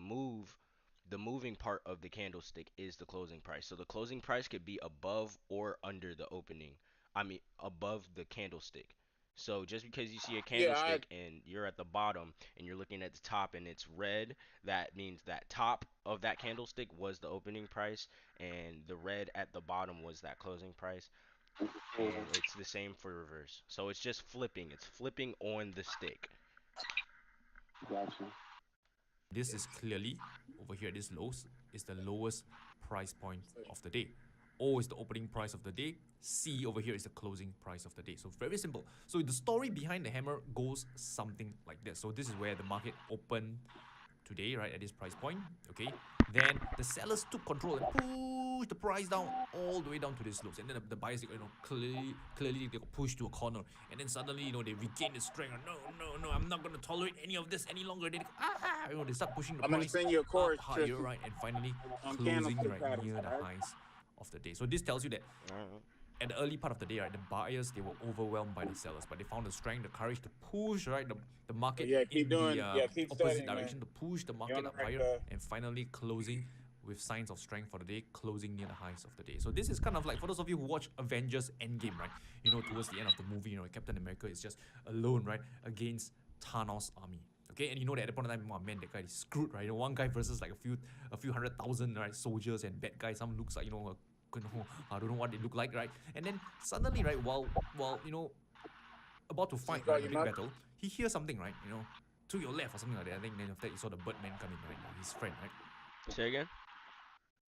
moving part of the candlestick is the closing price. So the closing price could be above or under the opening. I mean above the candlestick. So just because you see a candlestick and you're at the bottom and you're looking at the top and it's red, that means that top of that candlestick was the opening price and the red at the bottom was that closing price. And it's the same for reverse. So it's just flipping. It's flipping on the stick. Gotcha. This is clearly, over here, this lows is the lowest price point of the day. O is the opening price of the day. C over here is the closing price of the day. So very simple. So the story behind the hammer goes something like this. So this is where the market opened today, right, at this price point. Okay. Then the sellers took control and pushed the price down all the way down to this lows. And then the buyers, clearly they got pushed to a corner. And then suddenly, they regain the strength. No, I'm not going to tolerate any of this any longer. They go, they start pushing the price I'm going to send you a course up higher, right? And finally closing right near the highs of the day. So this tells you that at the early part of the day, right, the buyers, they were overwhelmed by the sellers, but they found the strength, the courage to push, right, the market in the opposite direction, to push the market up higher, and finally closing with signs of strength for the day, closing near the highs of the day. So this is kind of like, for those of you who watch Avengers Endgame, right, towards the end of the movie, Captain America is just alone, right, against Thanos' army. Okay, and that at the point of time, oh man, that guy is screwed, right? One guy versus like a few 100,000, right, soldiers and bad guys. Some looks like I don't know what they look like, right? And then suddenly, right, while about to fight a big battle, he hears something, right? To your left or something like that. I think then after that, he saw the Birdman coming, right? His friend, right? Say again.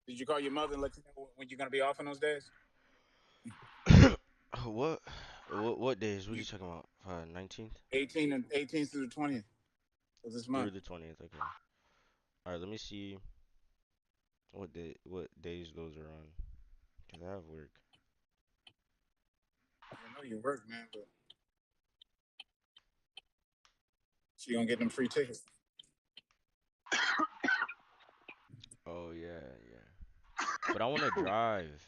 Did you call your mother and let you know when you're gonna be off on those days? What days? What are you talking about? 19th? 18th through the 20th of this month. Through the 20th, okay. All right, let me see what days those are on. Cause I have work. I know money at work, man. But she gonna get them free tickets. Oh yeah. But I want to drive.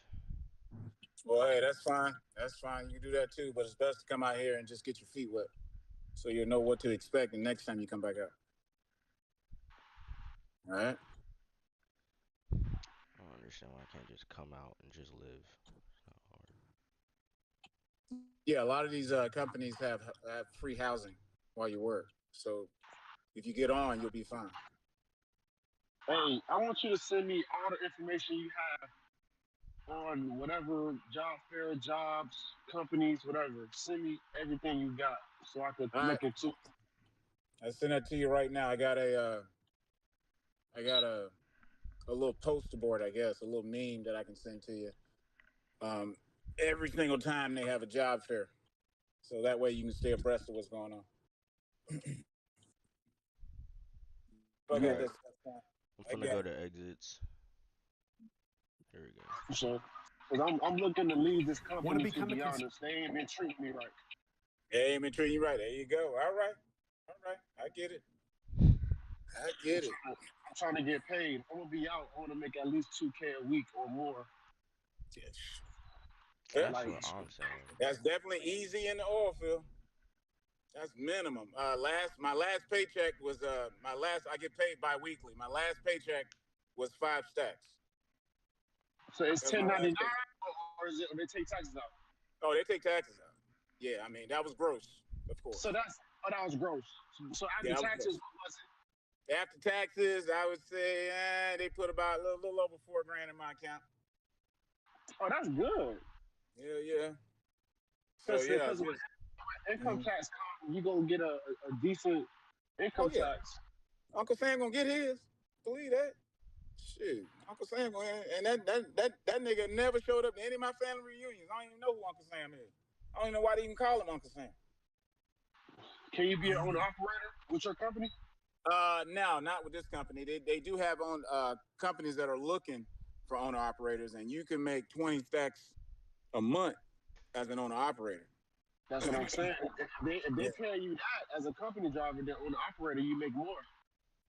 Well, hey, that's fine. That's fine. You can do that too. But it's best to come out here and just get your feet wet, so you'll know what to expect the next time you come back out. All right. I don't understand why I can't just come out and just live. It's not hard. Yeah, a lot of these companies have free housing while you work. So if you get on, you'll be fine. Hey, I want you to send me all the information you have on whatever job fair, jobs, companies, whatever. Send me everything you got so I could All right. look into. I send that to you right now. I got a little poster board, I guess, a little meme that I can send to you. Every single time they have a job fair, so that way you can stay abreast of what's going on. But Yeah. this, I'm finna go to exits. There we go. So, because I'm looking to leave this Wanna company, to become be a cons- honest. They ain't been treating me right. They ain't been treating you right. There you go. All right. I get it. I get it. I'm trying to get paid. I'm going to be out. I want to make at least $2K a week or more. Yeah. That's what I'm saying. That's definitely easy in the oil field. That's minimum. My last paycheck was I get paid bi-weekly. My last paycheck was 5 stacks. So it's That's my 1099 last paycheck. or is it, or they take taxes out? Oh, they take taxes out. Yeah, I mean that was gross, of course. So that was gross. So after Yeah, that was taxes, gross. what was it? After taxes, I would say they put about a little over $4,000 in my account. Oh, that's good. Yeah. So Because yeah, when income tax comes, you gonna get a decent income yeah. tax. Uncle Sam gonna get his. Believe that. Shit, Uncle Sam gonna, and that nigga never showed up to any of my family reunions. I don't even know who Uncle Sam is. I don't even know why they even call him Uncle Sam. Can you be an owner operator with your company? No, not with this company. They do have companies that are looking for owner operators, and you can make 20 stacks a month as an owner operator. That's what I'm saying. If they pay you that as a company driver, then owner operator, you make more.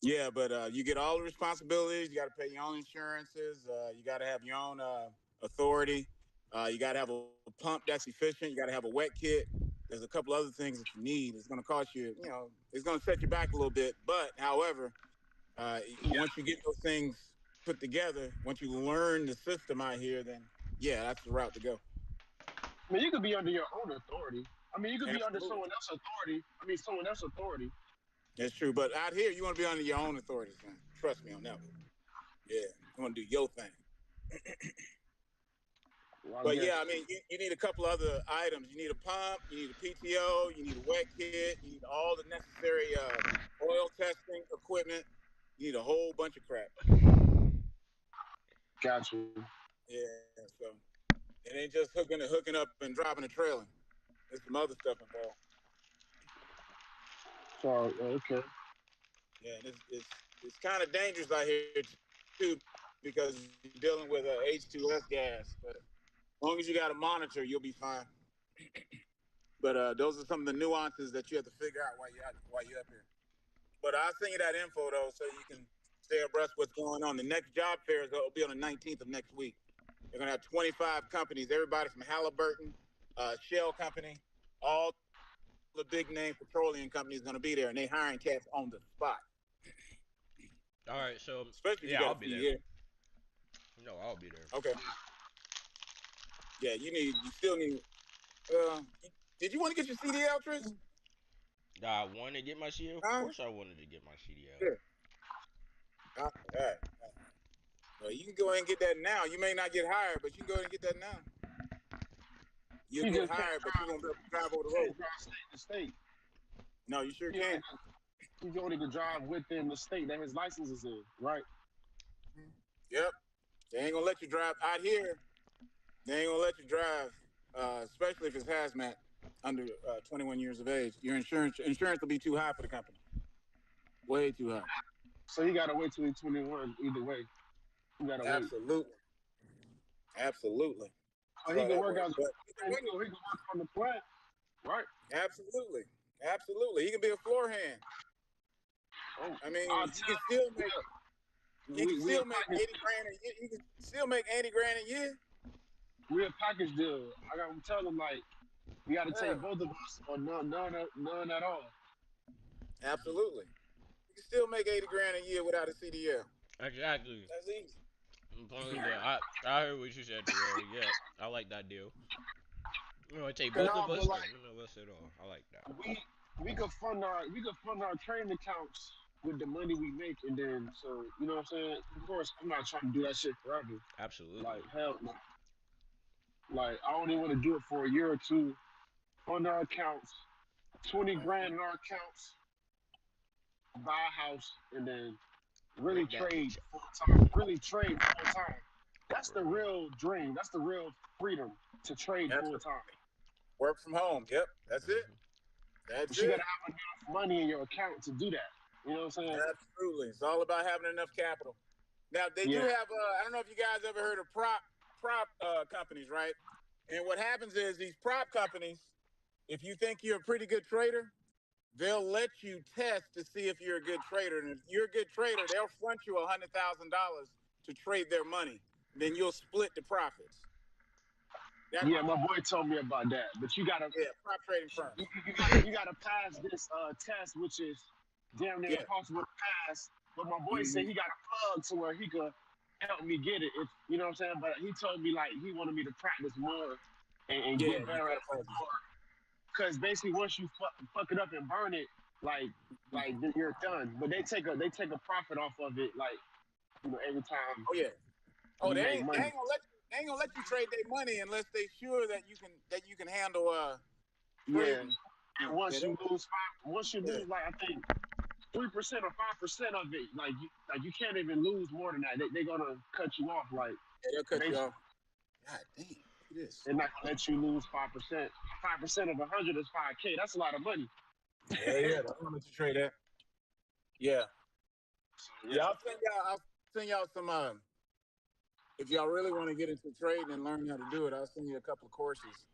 Yeah, but you get all the responsibilities. You got to pay your own insurances. You got to have your own authority. You got to have a pump that's efficient. You got to have a wet kit. There's a couple other things that you need. It's going to cost you, it's going to set you back a little bit. But, however, once you get those things put together, once you learn the system out here, then, yeah, that's the route to go. I mean, you could be under your own authority. I mean, you could be under Absolutely. someone else's authority. That's true. But out here, you want to be under your own authority, son. Trust me on that one. Yeah, you want to do your thing. Well, But yeah, I mean, you need a couple other items. You need a pump, you need a PTO, you need a wet kit, you need all the necessary oil testing equipment. You need a whole bunch of crap. Gotcha. Yeah, so it ain't just hooking up and dropping a trailer. There's some other stuff involved. So, okay. Yeah, and it's kind of dangerous out here too, because you're dealing with H2S gas. But as long as you got a monitor, you'll be fine. But those are some of the nuances that you have to figure out while you're up here. But I'll send you that info though, so you can stay abreast what's going on. The next job fair will be on the 19th of next week. They're gonna have 25 companies, everybody from Halliburton, Shell Company, all the big name petroleum companies gonna be there, and they hiring cats on the spot. All right, so Especially if yeah, you I'll got be a there. here. No, I'll be there. Okay. Yeah, you still need. Did you want to get your CDL, Tris? I wanted to get my CDL. Of course, I wanted to get my CDL. Sure. All right. Well, you can go ahead and get that now. You may not get hired, but you can go ahead and get that now. You'll get hired, but you won't be able to drive over the road. State to state. No, you sure can. He's only can drive within the state that his license is in, right? Yep. They ain't gonna let you drive out here. They ain't gonna let you drive, especially if it's hazmat under 21 years of age. Your insurance will be too high for the company. Way too high. So you gotta wait till he's 21 either way. You gotta wait. Absolutely. But So he can that work works. out. But He can work on the plant, right? absolutely, absolutely, he can be a floor hand. Oh, I mean, I'll he can tell still make he we can we a still make package 80 grand a year. He can still make 80 grand a year. we a package deal. I got to tell him like we got to Yeah, take both of us or none at all. absolutely. You can still make 80 grand a year without a CDL. Exactly. That's easy. Yeah, I heard what you said, Terrell. Yeah, I like that deal. You know, take both Cause of No, but us or like none of us at all. I like that. we we could fund our trading accounts with the money we make, and then so you know what I'm saying. Of course, I'm not trying to do that shit forever. Like Absolutely. hell, no. Like I only want to do it for a year or two. Fund our accounts, 20 grand in our accounts, buy a house, and then really Rent that trade bitch. full time. Really trade full time. That's the For real. real dream. That's the real freedom to trade full absolutely. time. Work from home. Yep, that's it. Hmm. That's But you it. gotta have enough money in your account to do that. You know what I'm saying? Absolutely. It's all about having enough capital. Now they do Yeah. have. I don't know if you guys ever heard of prop companies, right? And what happens is these prop companies, if you think you're a pretty good trader, they'll let you test to see if you're a good trader. And if you're a good trader, they'll front you $100,000 to trade their money. Then you'll split the profits. That, Yeah, my boy told me about that. But you gotta yeah, prop trading firms. you gotta pass this test, which is damn near Yeah. impossible to pass. But my boy said Hmm. he got a plug to where he could help me get it. If you know what I'm saying. But he told me like he wanted me to practice more and Yeah, get you better at gotta it practice. more. Because basically once you fuck it up and burn it, like then you're done. But they take a profit off of it, like every time Oh yeah. Oh, you make they money. ain't gonna let you. They ain't gonna let you trade their money unless they sure that you can handle Yeah. trading. And Yeah, once you yeah. lose like I think 3% or 5% of it, like you can't even lose more than that. They're gonna cut you off. Like Yeah, they'll cut you basically, off. God damn, look at this. they're not gonna let you lose 5%. 5% of 100 is 5K. That's a lot of money. Yeah, yeah. They don't let you trade that. Yeah, yeah. I'll send y'all some. If y'all really want to get into trading and learn how to do it, I'll send you a couple of courses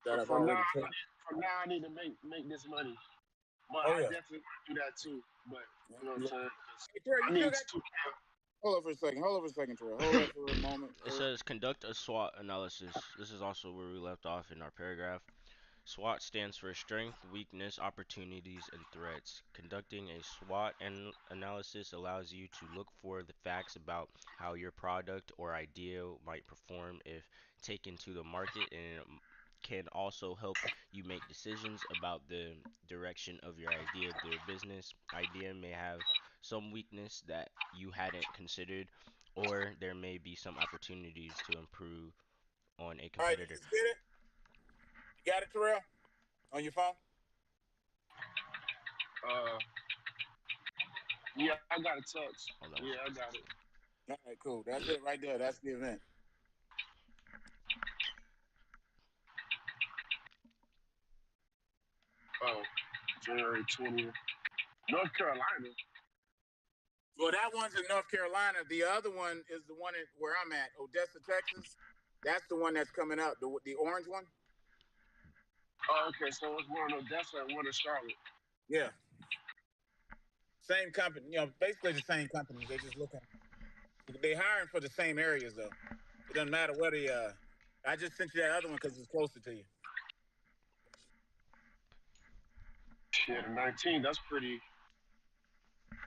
that But I've already taken. for now, I need to make this money. But Oh I yeah. definitely want to do that too. But you know what I'm Yeah. saying? Hey, Terrell, I you still need got? to. Hold on for a second. Hold on for a second, Terrell. Hold on for a moment. It says conduct a SWOT analysis. This is also where we left off in our paragraph. SWOT stands for strength, weakness, opportunities, and threats. Conducting a SWOT analysis allows you to look for the facts about how your product or idea might perform if taken to the market, and it can also help you make decisions about the direction of your idea. The business idea may have some weakness that you hadn't considered, or there may be some opportunities to improve on a All right, you competitor. just get it. You got it, Terrell, on your phone. Uh, yeah, I got a text. Hold on one Yeah, I second. got it. All right, cool. That's it right there. That's the event. Oh, January 20th, North Carolina. Well, that one's in North Carolina. The other one is the one where I'm at, Odessa, Texas. That's the one that's coming up, the orange one. Oh, okay. So it's one in Odessa and one in Charlotte. Yeah, same company. Basically the same company. They're just looking. They hiring for the same areas though. It doesn't matter where the. I just sent you that other one because it's closer to you. Yeah, the 19th. That's pretty.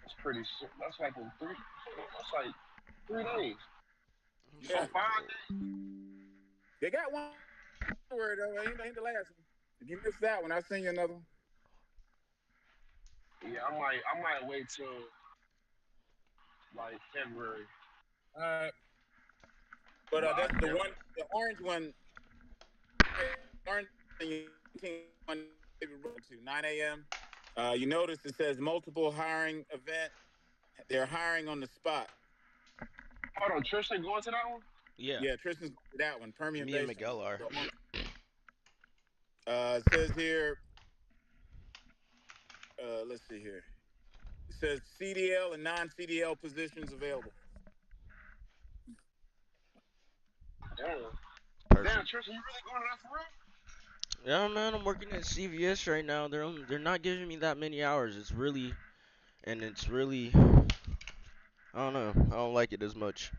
That's pretty. That's like in three. That's like 3 days. Yeah, Oh, 5 days. they got one word though. Ain't the last one. If you missed that one, I'll send you another one. Yeah, I might wait till like February. All right, but But I that's the definitely. one. The orange one. Orange one. To 9 a.m. You notice it says multiple hiring event. They're hiring on the spot. Hold on, Tristan going to that one? Yeah, Yeah, Tristan's that one. Permian me and Basin. Miguel are. It says here. Let's see here. It says CDL and non-CDL positions available. Damn. Perfect. Damn, Tristan, you really going to that for real? Yeah, man, I'm working at CVS right now. They're not giving me that many hours. It's really I don't know. I don't like it as much.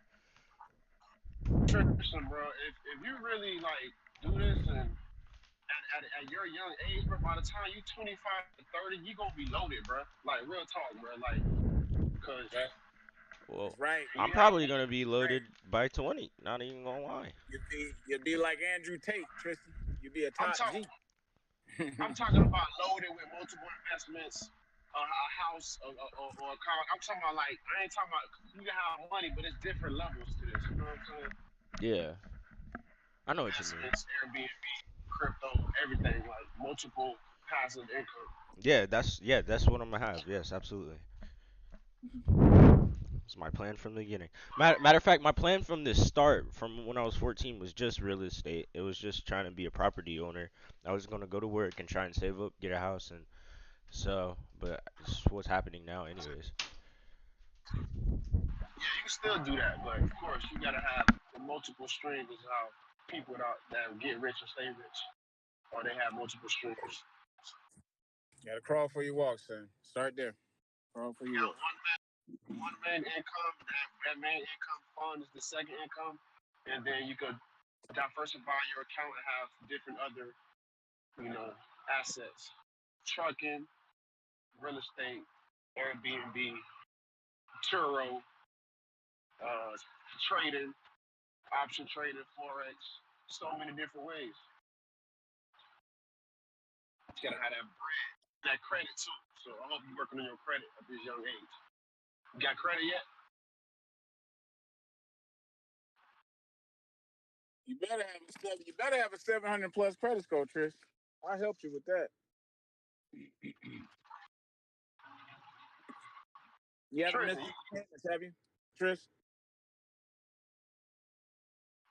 Tristan, bro, if you really like do this and at your young age, bro, by the time you 25 to 30, you gonna be loaded, bro. Like real talk, bro. Like, cause That's Well, right. when I'm you have probably gonna be Right. loaded by 20. Not even gonna lie. You'd be like Andrew Tate, Tristan. You'd be a I'm top talking G. I'm talking about loaded with multiple investments, a house, or a car. I'm talking about like I ain't talking about you can have money, but it's different levels to this. You know what I'm saying? Yeah, I know what you mean. Investments, Airbnb, crypto, everything like multiple passive income. That's what I'm gonna have. Yes, absolutely. It's my plan from the beginning. Matter of fact, my plan from the start, from when I was 14, was just real estate. It was just trying to be a property owner. I was gonna go to work and try and save up, get a house, and but it's what's happening now, anyways. Yeah, you can still do that, but of course you gotta have the multiple streams is how people that get rich or stay rich, or they have multiple streams. You gotta crawl for your walk, son. Start there. Crawl for You your got walk. one main income. That main income fund is the second income, and then you could diversify your account and have different other, assets, trucking, real estate, Airbnb, Turo, uh, trading, option trading, forex, so many different ways. You gotta have that bread, that credit too. So I hope you're working on your credit at this young age. You got credit yet? You better have a 700 plus credit score, Trish. I helped you with that. You haven't Tristan, missed any payments, have you, Trish?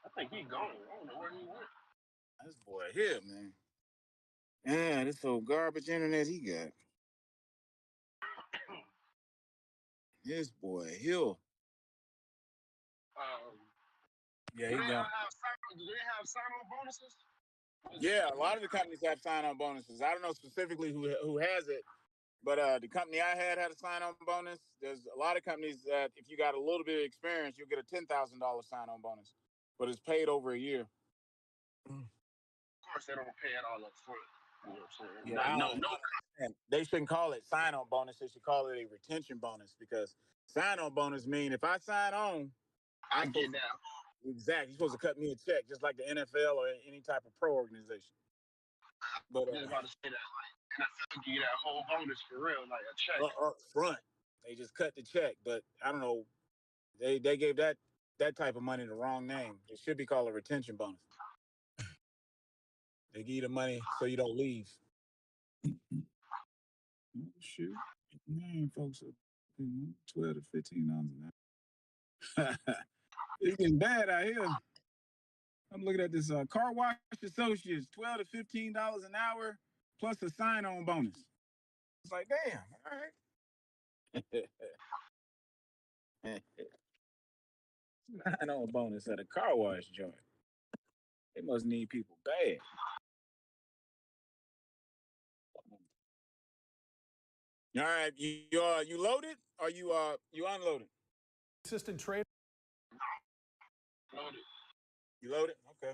I think he gone. I don't know where he went. This boy here, man. Yeah, this old garbage internet he got. This boy Hill. Yeah, Do he they gone. have sign-on bonuses? Yeah, a lot of the companies have sign-on bonuses. I don't know specifically who has it, but the company I had a sign-on bonus. There's a lot of companies that if you got a little bit of experience, you'll get a $10,000 sign-on bonus, but it's paid over a year. Of course, they don't pay it all up front. You know what I'm saying? Yeah, I No, don't no. understand. They shouldn't call it sign-on bonus. They should call it a retention bonus because sign-on bonus mean if I sign on, I get that. Exactly. You're supposed to cut me a check, just like the NFL or any type of pro organization. But I was about to say that, like, NFL give you that whole bonus for real, like a check. up front, they just cut the check. But I don't know. They gave that type of money the wrong name. It should be called a retention bonus. They give you the money so you don't leave. Shoot, man, folks, 12 to $15 an hour. It's getting bad out here. I'm looking at this car wash associates, $12 to $15 an hour plus a sign-on bonus. It's like, damn, all right. Sign-on bonus at a car wash joint. They must need people bad. All right, you loaded or you unloaded? Assistant trader. Loaded. You loaded? Okay.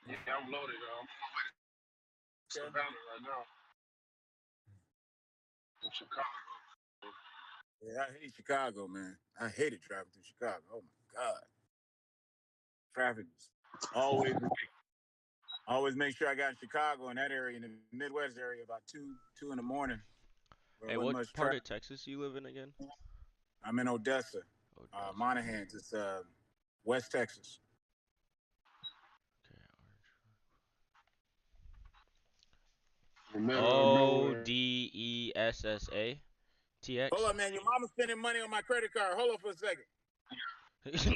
Yeah, I'm loaded. I'm on my way to Savannah right now. In Chicago. Yeah, I hate Chicago, man. I hated driving through Chicago. Oh my God. Traffic is always make sure I got in Chicago in that area, in the Midwest area, about two in the morning. Hey, what part of Texas you live in again? I'm in Odessa, Odessa. Monahans. It's West Texas. Okay, Odessa TX. Hold up, man. Your mama's spending money on my credit card. Hold up for a second. She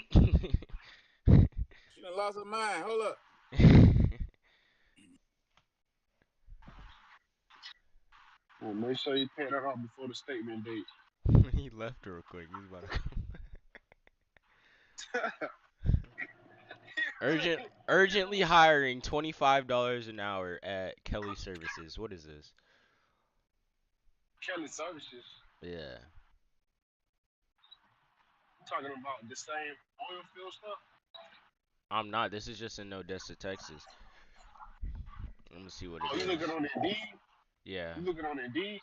done lost her mind. Hold up. Well, make sure you pay that off before the statement date. He left real quick. He's about to come. Urgently hiring $25 an hour at Kelly Services. What is this? Kelly Services. Yeah. Talking about the same oil field stuff. I'm not. This is just in Odessa, Texas. Let me see what Oh, it you is. looking on Indeed? Yeah. You looking on Indeed?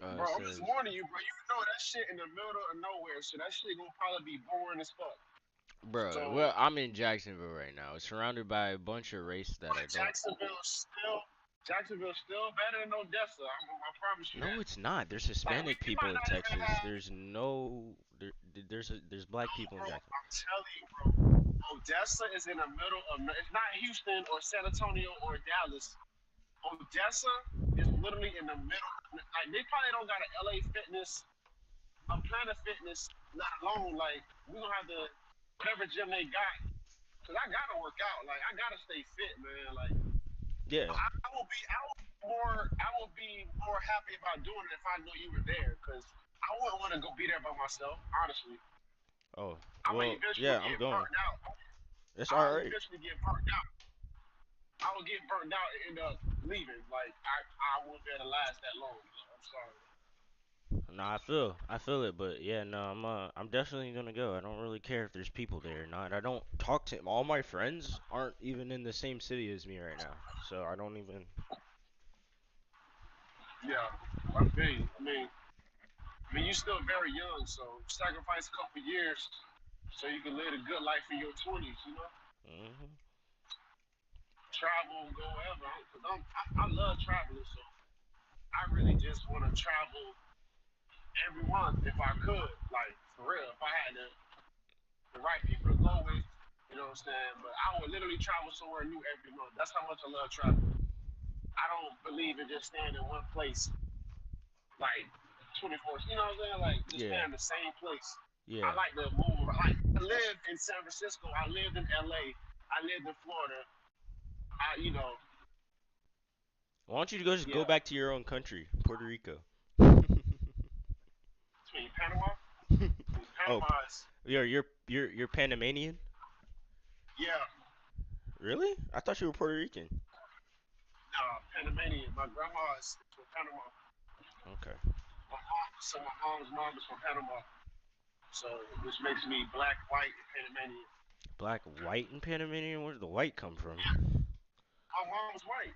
Bro, It I'm just says, warning you, bro. You know that shit in the middle of nowhere, so that shit gonna probably be boring as fuck. bro, So, well, I'm in Jacksonville right now. It's surrounded by a bunch of race that I but don't. Jacksonville's still better than Odessa. I promise you No, that. it's not. There's Like, Hispanic we people might in not even Texas. have. There's no. There's black people in Bro, Jacksonville. I'm telling you, bro. Odessa is in the middle of. It's not Houston or San Antonio or Dallas. Odessa is literally in the middle. Like, they probably don't got an LA Fitness, a Planet Fitness, not alone. Like, we gonna have to whatever gym they got. Cause I gotta work out. Like, I gotta stay fit, man. Like, Yeah. I will be more happy about doing it if I knew you were there. Cause I wouldn't want to go be there by myself, honestly. Oh, I may well, eventually yeah, I'm get going. burnt out. It's I will alright. eventually get burnt out. I will get burnt out and end up leaving. Like, I won't be able to last that long. I'm sorry. Nah, I feel it, but yeah, no, I'm definitely gonna go. I don't really care if there's people there or not. I don't talk to all my friends aren't even in the same city as me right now, so I don't even. Yeah, I feel you. I mean, you're still very young, so sacrifice a couple years so you can live a good life in your 20s, you know? Mhm. Travel, go wherever. I love traveling, so I really just want to travel every month if I could. Like, for real, if I had the right people to go with, you know what I'm saying? But I would literally travel somewhere new every month. That's how much I love traveling. I don't believe in just staying in one place, like 24. You know what I'm saying? Like just Yeah, staying in the same place. yeah. I like to move. Like I lived in San Francisco. I lived in LA. I lived in Florida. You know, Why don't you just go yeah, back to your own country, Puerto Rico? between Panama. Oh, Panama's, you're Panamanian? yeah, Really? I thought you were Puerto Rican. Panamanian. My grandma is from Panama. Okay. My mom's mom is from Panama. So, which makes me black, white, and Panamanian. Black, white, and Panamanian. Where did the white come from? My mom's white.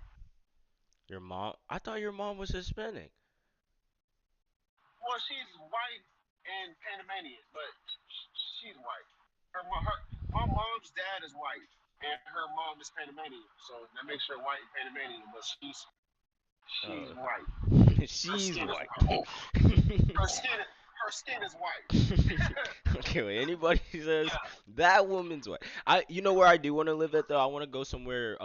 Your mom? I thought your mom was Hispanic. Well, she's white and Panamanian, but she's white. My mom's dad is white, and her mom is Panamanian. So that makes her white and Panamanian, but she's white. She's white. Her skin is white. Okay, when anybody says that woman's white, you know where I do want to live at though? I want to go somewhere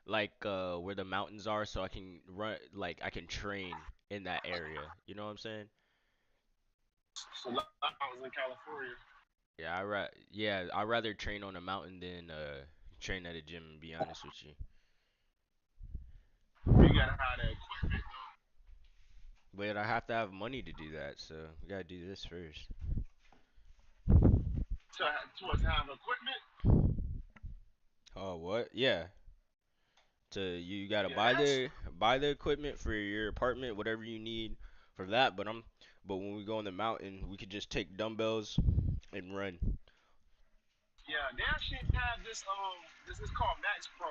like where the mountains are, so I can run, like I can train in that area. You know what I'm saying? So I was in California. Yeah, I'd rather train on a mountain than train at a gym. To be honest with you. You gotta have that equipment though. But I have to have money to do that, so we gotta do this first. To have equipment. Oh, what? Yeah. You gotta Yeah, buy the equipment for your apartment, whatever you need for that. But when we go on the mountain, we could just take dumbbells and run. yeah. They actually have this is called Max Pro.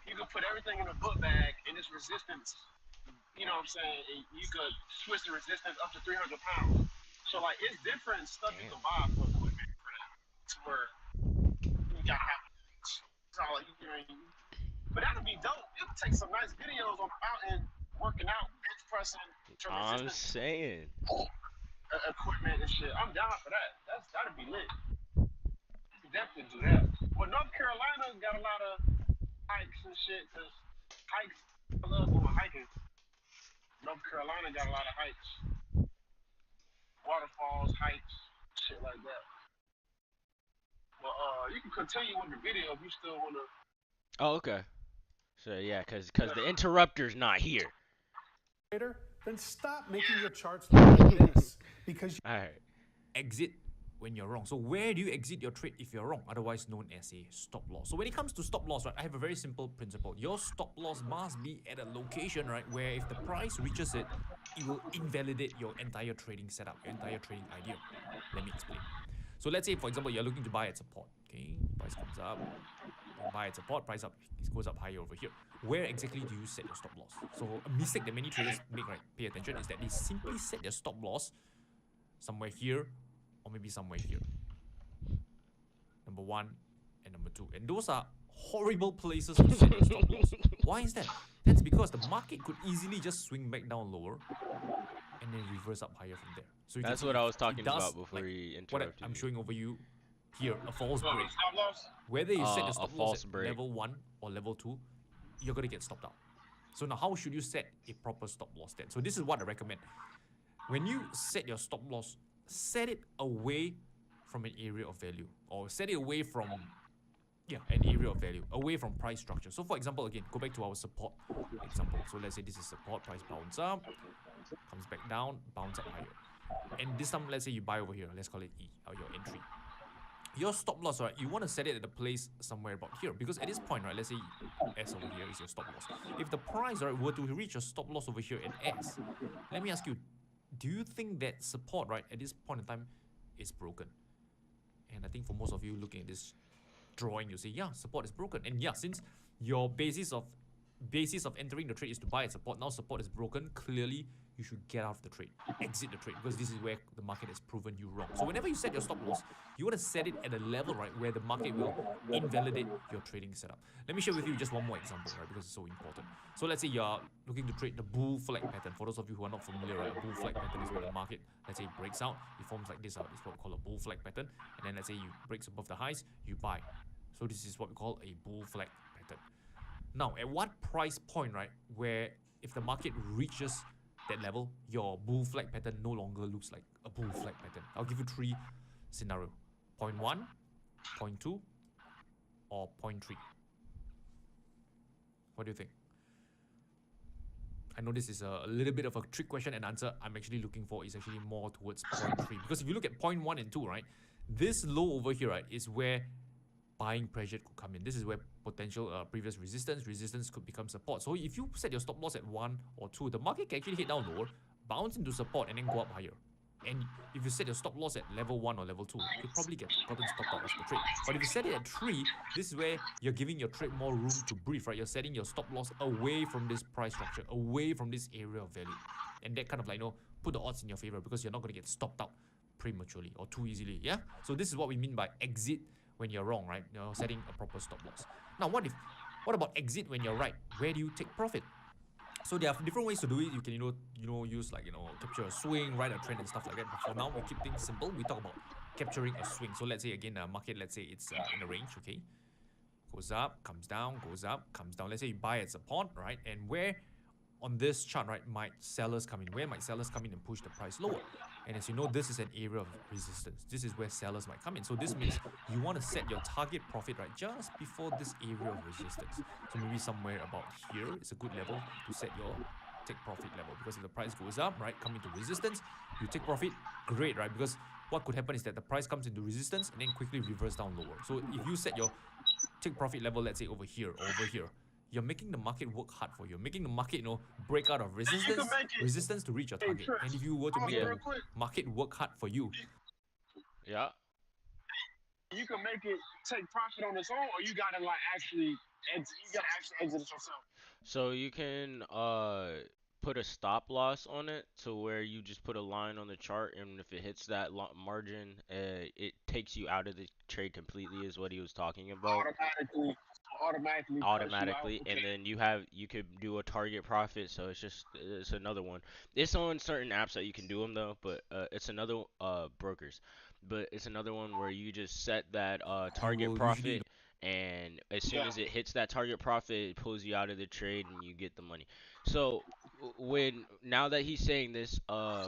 You can put everything in a book bag and it's resistance. You know what I'm saying? And you could switch the resistance up to 300 pounds. So like it's different stuff you can buy for equipment for that. To where you gotta have it's all like but that'd be dope. You could take some nice videos on the mountain working out, bench pressing, to I'm resistance saying. equipment and shit. I'm down for that. That'd be lit. You can definitely do that. Well, North Carolina got a lot of hikes and shit. Cause hikes, I love going hiking. North Carolina got a lot of hikes, waterfalls, hikes, shit like that. But you can continue with the video if you still wanna. Oh, okay. So yeah, cause the interrupter's not here. Then stop making your charts look like this because All right. Exit when you're wrong. So where do you exit your trade if you're wrong, otherwise known as a stop loss? So when it comes to stop loss, right, I have a very simple principle. Your stop loss must be at a location, right, where if the price reaches it, it will invalidate your entire trading setup, your entire trading idea. Let me explain. So let's say, for example, you're looking to buy at support. Okay, price comes up, buy at support, price up, it goes up higher over here. Where exactly do you set your stop loss? So a mistake that many traders make, right, pay attention, is that they simply set their stop loss somewhere here, or maybe somewhere here. Number 1 and number 2. And those are horrible places to set your stop loss. Why is that? That's because the market could easily just swing back down lower and then reverse up higher from there. So That's what I was talking about before he interrupted. What I'm showing over you here, a false break. Stop loss? Whether you set your stop a loss false at break. level 1 or level 2, you're going to get stopped out. So now how should you set a proper stop loss then? So this is what I recommend. When you set your stop loss, set it away from an area of value, or set it away from an area of value, away from price structure. So for example, again, go back to our support example. So let's say this is support, price bounce up, comes back down, bounce up higher. And this time, let's say you buy over here, let's call it E, or your entry. Your stop loss, right, you want to set it at a place somewhere about here, because at this point, right, let's say S over here is your stop loss. If the price, right, were to reach a stop loss over here at S, let me ask you, do you think that support, right, at this point in time is broken? And I think for most of you looking at this drawing, you say, yeah, support is broken. And yeah, since your basis of entering the trade is to buy at support, now support is broken, clearly you should get out of the trade, exit the trade, because this is where the market has proven you wrong. So whenever you set your stop loss, you want to set it at a level, right, where the market will invalidate your trading setup. Let me share with you just one more example, right, because it's so important. So let's say you're looking to trade the bull flag pattern. For those of you who are not familiar, right, a bull flag pattern is where the market, let's say, breaks out, it forms like this, it's what we call a bull flag pattern, and then let's say you breaks above the highs, you buy. So this is what we call a bull flag pattern. Now, at what price point, right, where if the market reaches that level, your bull flag pattern no longer looks like a bull flag pattern? I'll give you 3 scenarios. Point 1, point 2, or point 3. What do you think? I know this is a little bit of a trick question, and answer I'm actually looking for is actually more towards point 3. Because if you look at point 1 and 2, right, this low over here, right, is where buying pressure could come in. This is where potential previous resistance could become support. So if you set your stop loss at 1 or 2, the market can actually hit down lower, bounce into support, and then go up higher. And if you set your stop loss at level 1 or level 2, you'll probably get gotten stopped out of the trade. But if you set it at 3, this is where you're giving your trade more room to breathe, right? You're setting your stop loss away from this price structure, away from this area of value. And that kind of like, put the odds in your favor, because you're not going to get stopped out prematurely or too easily, yeah? So this is what we mean by exit when you're wrong, right? You're setting a proper stop loss. Now, what about exit when you're right? Where do you take profit? So there are different ways to do it. You can, use like, capture a swing, ride a trend and stuff like that. But for now, we keep things simple. We talk about capturing a swing. So let's say again, market, let's say it's in a range, okay? Goes up, comes down, goes up, comes down. Let's say you buy at support, right? And where on this chart, right, might sellers come in? Where might sellers come in and push the price lower? And as you know, this is an area of resistance. This is where sellers might come in. So this means you want to set your target profit, right, just before this area of resistance. So maybe somewhere about here is a good level to set your take profit level. Because if the price goes up, right, come into resistance, you take profit, great, right? Because what could happen is that the price comes into resistance and then quickly reverse down lower. So if you set your take profit level, let's say over here or over here, you're making the market work hard for you. Making the market, break out of resistance to reach your target. And if you were to make the market work hard for you, yeah, you can make it take profit on its own, or you gotta actually exit it yourself. So you can put a stop loss on it, to where you just put a line on the chart, and if it hits that margin, it takes you out of the trade completely, is what he was talking about. Automatically, and then you could do a target profit. So it's another one. It's on certain apps that you can do them though, but it's another brokers, but it's another one where you just set that target profit, and as soon as it hits that target profit, it pulls you out of the trade and you get the money. So now that he's saying this,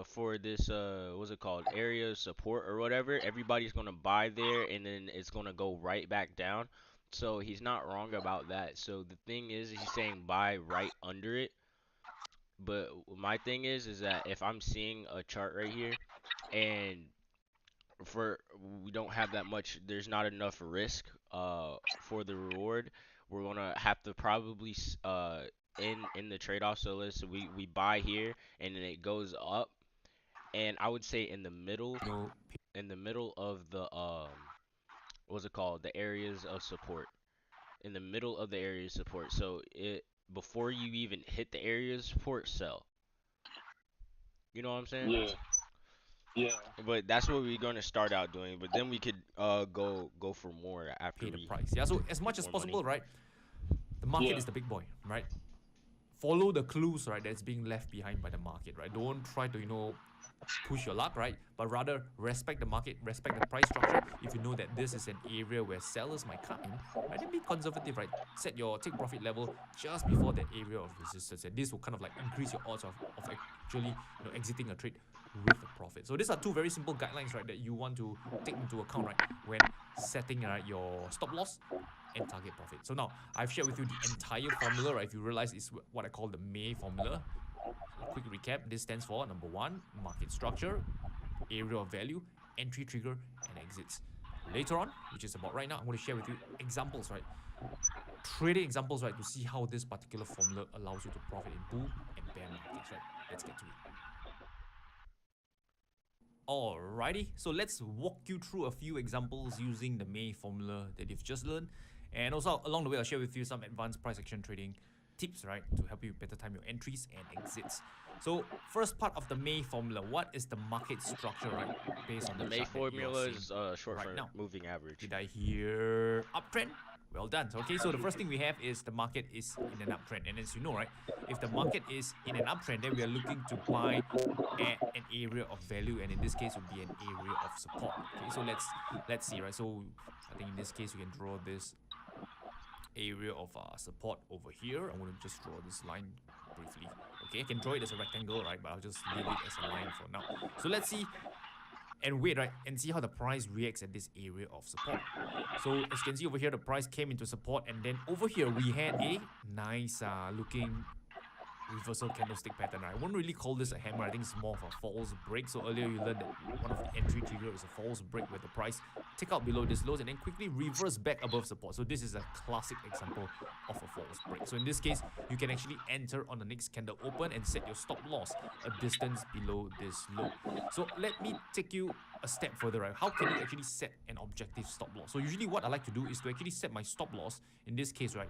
for this what's it called, area of support or whatever, everybody's gonna buy there, and then it's gonna go right back down. So he's not wrong about that. So the thing is, he's saying buy right under it. But my thing is that if I'm seeing a chart right here, and for we don't have that much. There's not enough risk for the reward. We're gonna have to probably in the trade-off. So let's we buy here and then it goes up, and I would say No, in the middle of the what's it called, the areas of support, in the middle of the area of support. So it before you even hit the area of support, sell. You know what I'm saying? Yeah, yeah, But that's what we're gonna start out doing. But then we could go for more after pay the we price. Yeah, so as much as more possible, money. right? The market Yeah. is the big boy, right? Follow the clues, right, that's being left behind by the market, right? Don't try to, push your luck, right? But rather respect the market, respect the price structure. If you know that this is an area where sellers might come in, right, then be conservative, right? Set your take profit level just before that area of resistance, and this will kind of like increase your odds of actually exiting a trade with a profit. So these are two very simple guidelines, right, that you want to take into account, right, when setting your stop loss and target profit. So now I've shared with you the entire formula, right? If you realize it's what I call the May formula. So quick recap, this stands for number 1, market structure, area of value, entry trigger, and exits. Later on, which is about right now, I'm going to share with you examples, right? Trading examples, right, to see how this particular formula allows you to profit in bull and bear markets, right? Let's get to it. Alrighty, so let's walk you through a few examples using the May formula that you've just learned. And also along the way, I'll share with you some advanced price action trading tips, right, to help you better time your entries and exits. So first part of the May formula, what is the market structure, right, based on The the May chart that you're formula seeing is short right for now? moving average. Did I hear uptrend? Well done. So, okay, so the first thing we have is the market is in an uptrend, and as you know, right, if the market is in an uptrend, then we are looking to buy at an area of value, and in this case would be an area of support. Okay, so let's see, right? So I think in this case we can draw this area of support over here. I'm going to just draw this line briefly. Okay, I can draw it as a rectangle, right, but I'll just leave it as a line for now. So let's see and wait, right, and see how the price reacts at this area of support. So as you can see over here, the price came into support, and then over here we had a nice looking reversal candlestick pattern. I won't really call this a hammer. I think it's more of a false break. So earlier you learned that one of the entry trigger is a false break where the price take out below this lows and then quickly reverse back above support. So this is a classic example of a false break. So in this case, you can actually enter on the next candle open and set your stop loss a distance below this low. So let me take you a step further, right? How can you actually set an objective stop loss? So usually what I like to do is to actually set my stop loss, in this case, right,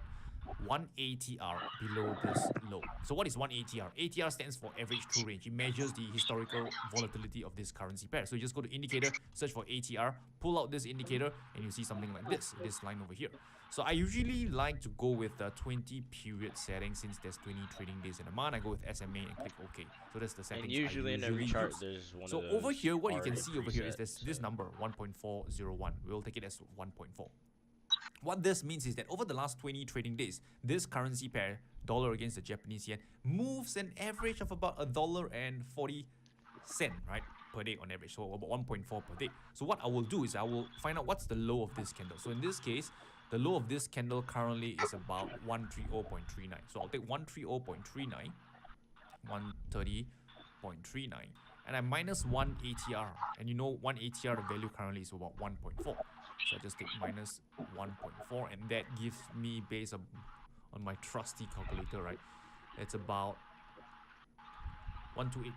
1 ATR below this low. So what is 1 ATR? ATR stands for average true range. It measures the historical volatility of this currency pair. So you just go to indicator, search for ATR, pull out this indicator, and you see something like this line over here. So I usually like to go with the 20 period setting. Since there's 20 trading days in a month, I go with SMA and click OK. So that's the settings And usually in every chart use. there's one So of those over here, what you can already see over here is preset, this so- number 1.401. We'll take it as 1.4. What this means is that over the last 20 trading days, this currency pair, dollar against the Japanese yen, moves an average of about $1.40, right, per day on average. So about 1.4 per day. So what I will do is I will find out what's the low of this candle. So in this case, the low of this candle currently is about 130.39. So I'll take 130.39, 130.39, and I minus 1 ATR. And you know 1 ATR, the value currently is about 1.4. So I just take minus 1.4, and that gives me, based on my trusty calculator, right, it's about 128.99.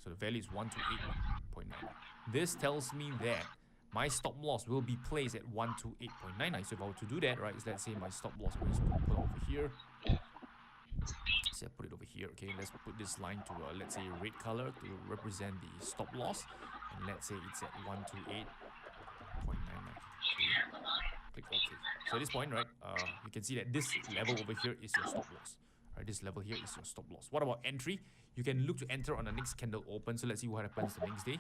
So the value is 128.99. This tells me that my stop loss will be placed at 128.99. So if I were to do that, right, is let's say my stop loss, I'm just put it over here. So I put it over here. Okay, let's put this line to let's say red color to represent the stop loss, and let's say it's at 128.99. Click OK. So at this point, right, you can see that this level over here is your stop loss. Right, this level here is your stop loss. What about entry? You can look to enter on the next candle open. So let's see what happens the next day.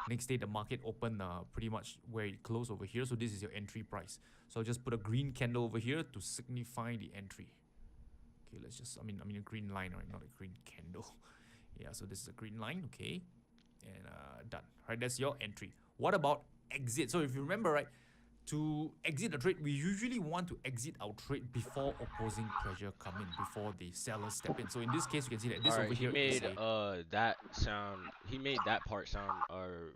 Next day, the market opened pretty much where it closed over here. So this is your entry price. So I'll just put a green candle over here to signify the entry. Okay, let's just, I mean a green line, right, not a green candle. Yeah, so this is a green line, okay, and done. Right, that's your entry. What about exit? So if you remember, right, to exit the trade, we usually want to exit our trade before opposing pressure come in, before the sellers step in. So in this case, you can see that this All over right, he here is made a he made that part sound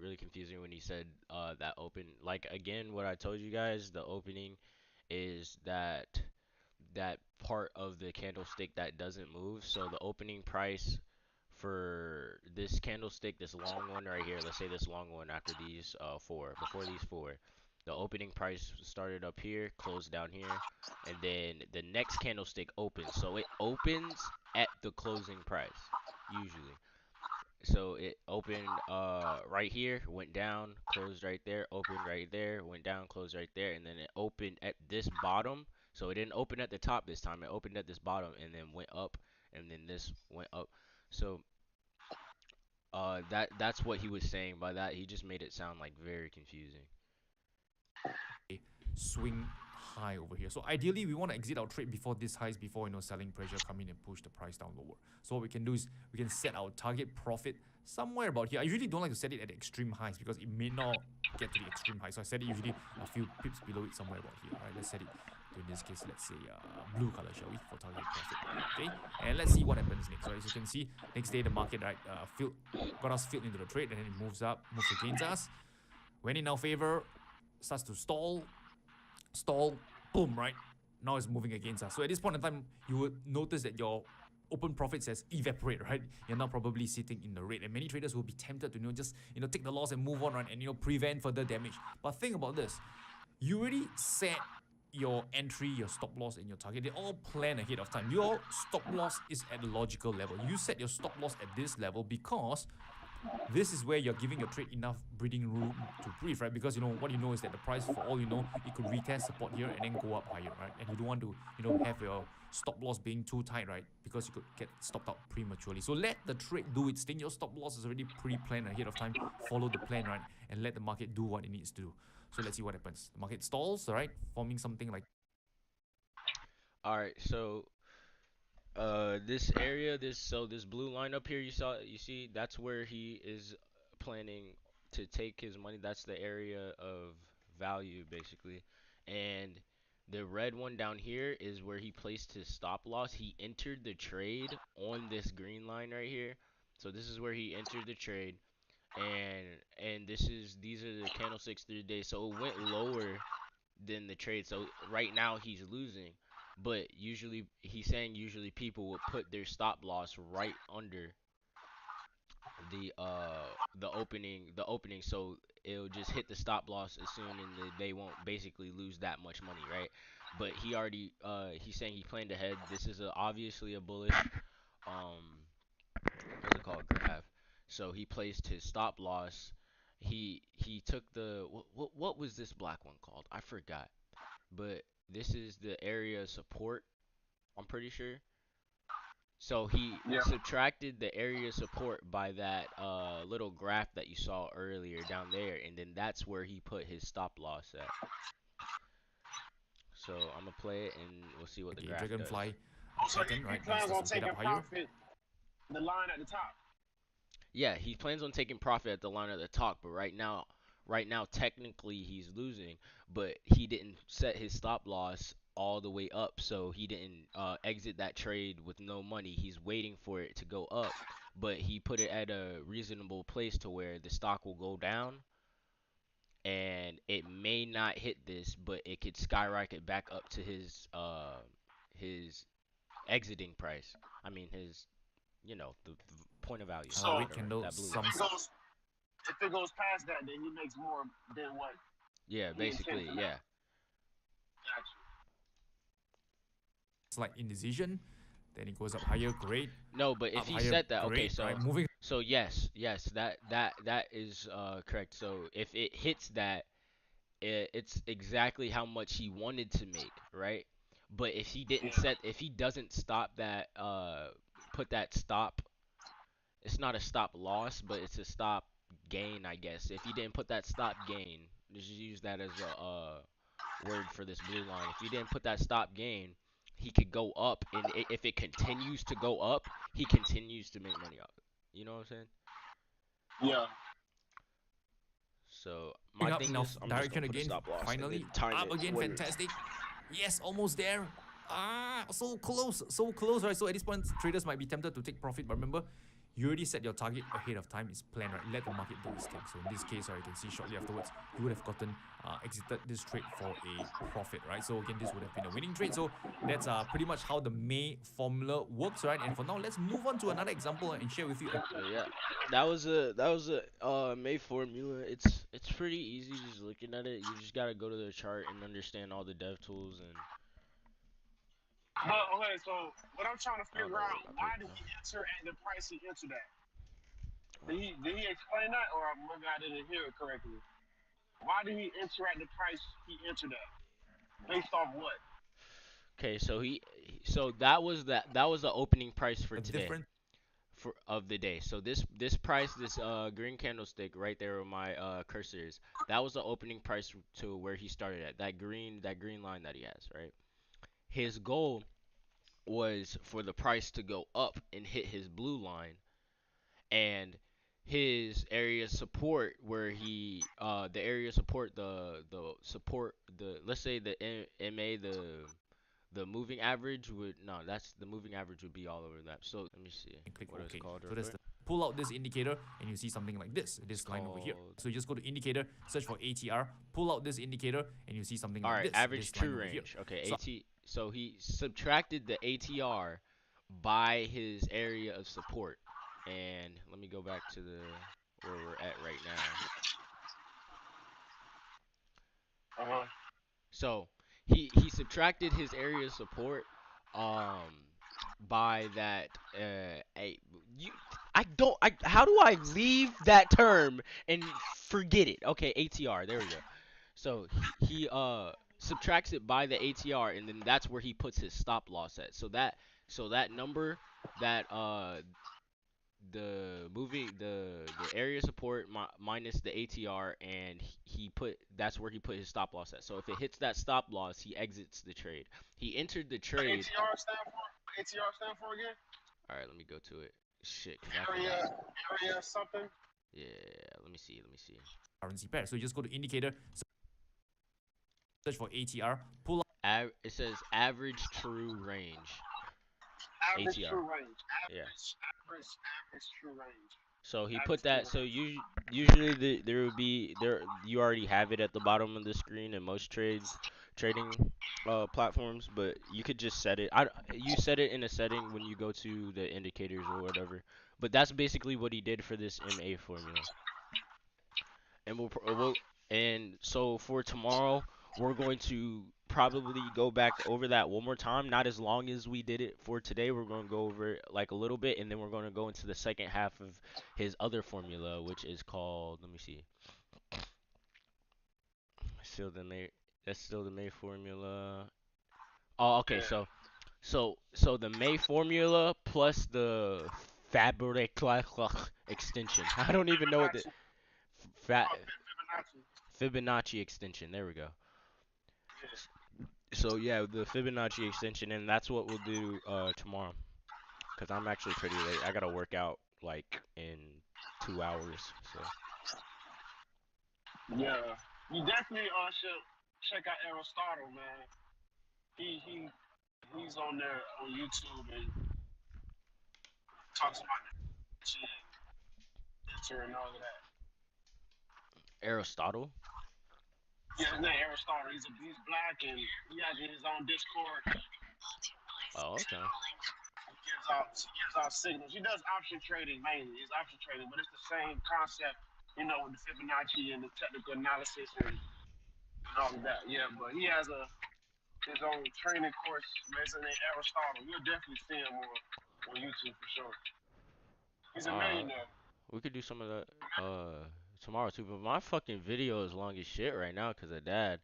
really confusing when he said that open. Like again, what I told you guys, the opening is that part of the candlestick that doesn't move. So the opening price for this candlestick, this long one right here, let's say this long one after these before these four, the opening price started up here, closed down here, and then the next candlestick opens. So it opens at the closing price usually. So it opened right here, went down, closed right there, opened right there, went down, closed right there, and then it opened at this bottom. So it didn't open at the top this time. It opened at this bottom and then went up, and then this went up. So that's what he was saying by that. He just made it sound like very confusing. swing high over here. So ideally, we want to exit our trade before this highs, before selling pressure come in and push the price down lower. So what we can do is we can set our target profit somewhere about here. I usually don't like to set it at the extreme highs because it may not get to the extreme high. So I set it usually a few pips below it, somewhere about here. All right, let's set it to, in this case, let's say blue color, shall we, for target profit. Okay, and let's see what happens next. Right, as you can see, next day the market got us filled into the trade, and then it moves up, moves against us. When in our favor, starts to stall, boom, right? Now it's moving against us. So at this point in time, you would notice that your open profits has evaporate, right? You're now probably sitting in the red, and many traders will be tempted to just take the loss and move on, right? And prevent further damage. But think about this: you already set your entry, your stop loss, and your target. They all plan ahead of time. Your stop loss is at a logical level. You set your stop loss at this level because this is where you're giving your trade enough breathing room to breathe, right? Because what you know is that the price, for all you know, it could retest support here and then go up higher, right? And you don't want to, have your stop loss being too tight, right? Because you could get stopped out prematurely. So let the trade do its thing. Your stop loss is already pre-planned ahead of time. Follow the plan, right? And let the market do what it needs to do. So let's see what happens. The market stalls, right? Forming something like... All right, so this area, this blue line up here, you see, that's where he is planning to take his money. That's the area of value, basically. And the red one down here is where he placed his stop loss. He entered the trade on this green line right here. So this is where he entered the trade, and these are the candlesticks through the day. So it went lower than the trade. So right now he's losing. But he's saying people will put their stop loss right under the opening, so it'll just hit the stop loss as soon, and they won't basically lose that much money, right? But he's saying he planned ahead. This is obviously a bullish what's it called, graph. So he placed his stop loss. He took the what was this black one called? I forgot. But this is the area of support, I'm pretty sure. So he subtracted the area of support by that little graph that you saw earlier down there, and then that's where he put his stop loss at. So I'm gonna play it and we'll see what the graph Dragonfly does. second, right? He plans on taking profit the line at the top. Yeah, he plans on taking profit at the line at the top, but right now technically he's losing, but he didn't set his stop loss all the way up, so he didn't exit that trade with no money. He's waiting for it to go up, but he put it at a reasonable place to where the stock will go down, and it may not hit this, but it could skyrocket back up to his exiting price. I mean his, the point of value. So we can do some. If it goes past that, then he makes more than what? Yeah, basically, yeah. Gotcha. Slight indecision, then it goes up higher, great. No, but if he higher, said that, okay, great, so right, moving. So yes, that is correct. So if it hits that, it's exactly how much he wanted to make, right? But if he doesn't stop that, put that stop, it's not a stop loss, but it's a stop gain, I guess. If he didn't put that stop gain, just use that as a word for this blue line. If he didn't put that stop gain, he could go up, and if it continues to go up, he continues to make money off it. You know what I'm saying? Yeah. So Pick my up thing now, is, I'm just direction gonna put a again. stop loss and Finally, then time up it again. where- Fantastic. Yes, almost there. So close, right? So at this point, traders might be tempted to take profit, but remember, you already set your target ahead of time. It's planned, right? Let the market do its thing. So in this case, right, you can see shortly afterwards, you would have gotten exited this trade for a profit, right? So again, this would have been a winning trade. So that's pretty much how the May formula works, right? And for now, let's move on to another example and share with you. So yeah, that was a May formula. It's pretty easy just looking at it. You just gotta go to the chart and understand all the dev tools and. But okay, so what I'm trying to I don't figure know out, what my why paper did he is. enter at the price he entered at? Did he explain that, or maybe I didn't hear it correctly? Why did he enter at the price he entered at? Based off what? Okay, so that was the opening price for A today. different Of the day. So this price, this green candlestick right there where my cursor is, that was the opening price to where he started at. That green line that he has, right? His goal was for the price to go up and hit his blue line, and his area support where the area support, the support, the, let's say the MA, the moving average would, no, that's the moving average would be all over that. So let me see click what it's OK. called. So real that's quick. pull out this indicator and you see something like this line over here. called- So you just go to indicator, search for ATR, pull out this indicator, and you see something All like right, this average line true over here. range. Okay, So- So he subtracted the ATR by his area of support. And let me go back to where we're at right now. So he subtracted his area of support by that how do I leave that term and forget it? Okay, ATR, there we go. So he subtracts it by the ATR, and then that's where he puts his stop loss at. So that number, that the area support minus the ATR, and that's where he put his stop loss at. So if it hits that stop loss, he exits the trade. He entered the trade. ATR stand for again? All right, let me go to it. Shit, 'cause I forgot. Area something? Yeah, let me see. Currency pair. So you just go to indicator, search for ATR, pull out. It says average true range. Average ATR. true range. Yeah. Average true range. So he Average put that. true So usually there would be there. You already have it at the bottom of the screen in most trading platforms, but you could just set it. You set it in a setting when you go to the indicators or whatever. But that's basically what he did for this MA formula. And so for tomorrow, we're going to probably go back over that one more time. Not as long as we did it for today. We're going to go over it like a little bit, and then we're going to go into the second half of his other formula, which is called, let me see. That's still the May formula. Oh, okay. So the May formula plus the Fabric extension. I don't even know what the Fibonacci extension. There we go. So yeah, the Fibonacci extension, and that's what we'll do tomorrow. Cause I'm actually pretty late. I gotta work out like in 2 hours. So. Yeah, you definitely should check out Aristotle, man. He's on there on YouTube and talks about enter and all of that. Aristotle. Yeah, his name Aristotle. He's black and he has his own Discord. Oh, okay. He gives out signals. He does option trading mainly. It's option trading, but it's the same concept, with the Fibonacci and the technical analysis and all of that. Yeah, but he has his own training course. His name Aristotle. You'll definitely see him on YouTube for sure. He's a millionaire. We could do some of that tomorrow too, but my fucking video is long as shit right now because of Dad.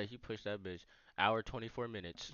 He pushed that bitch hour 24 minutes.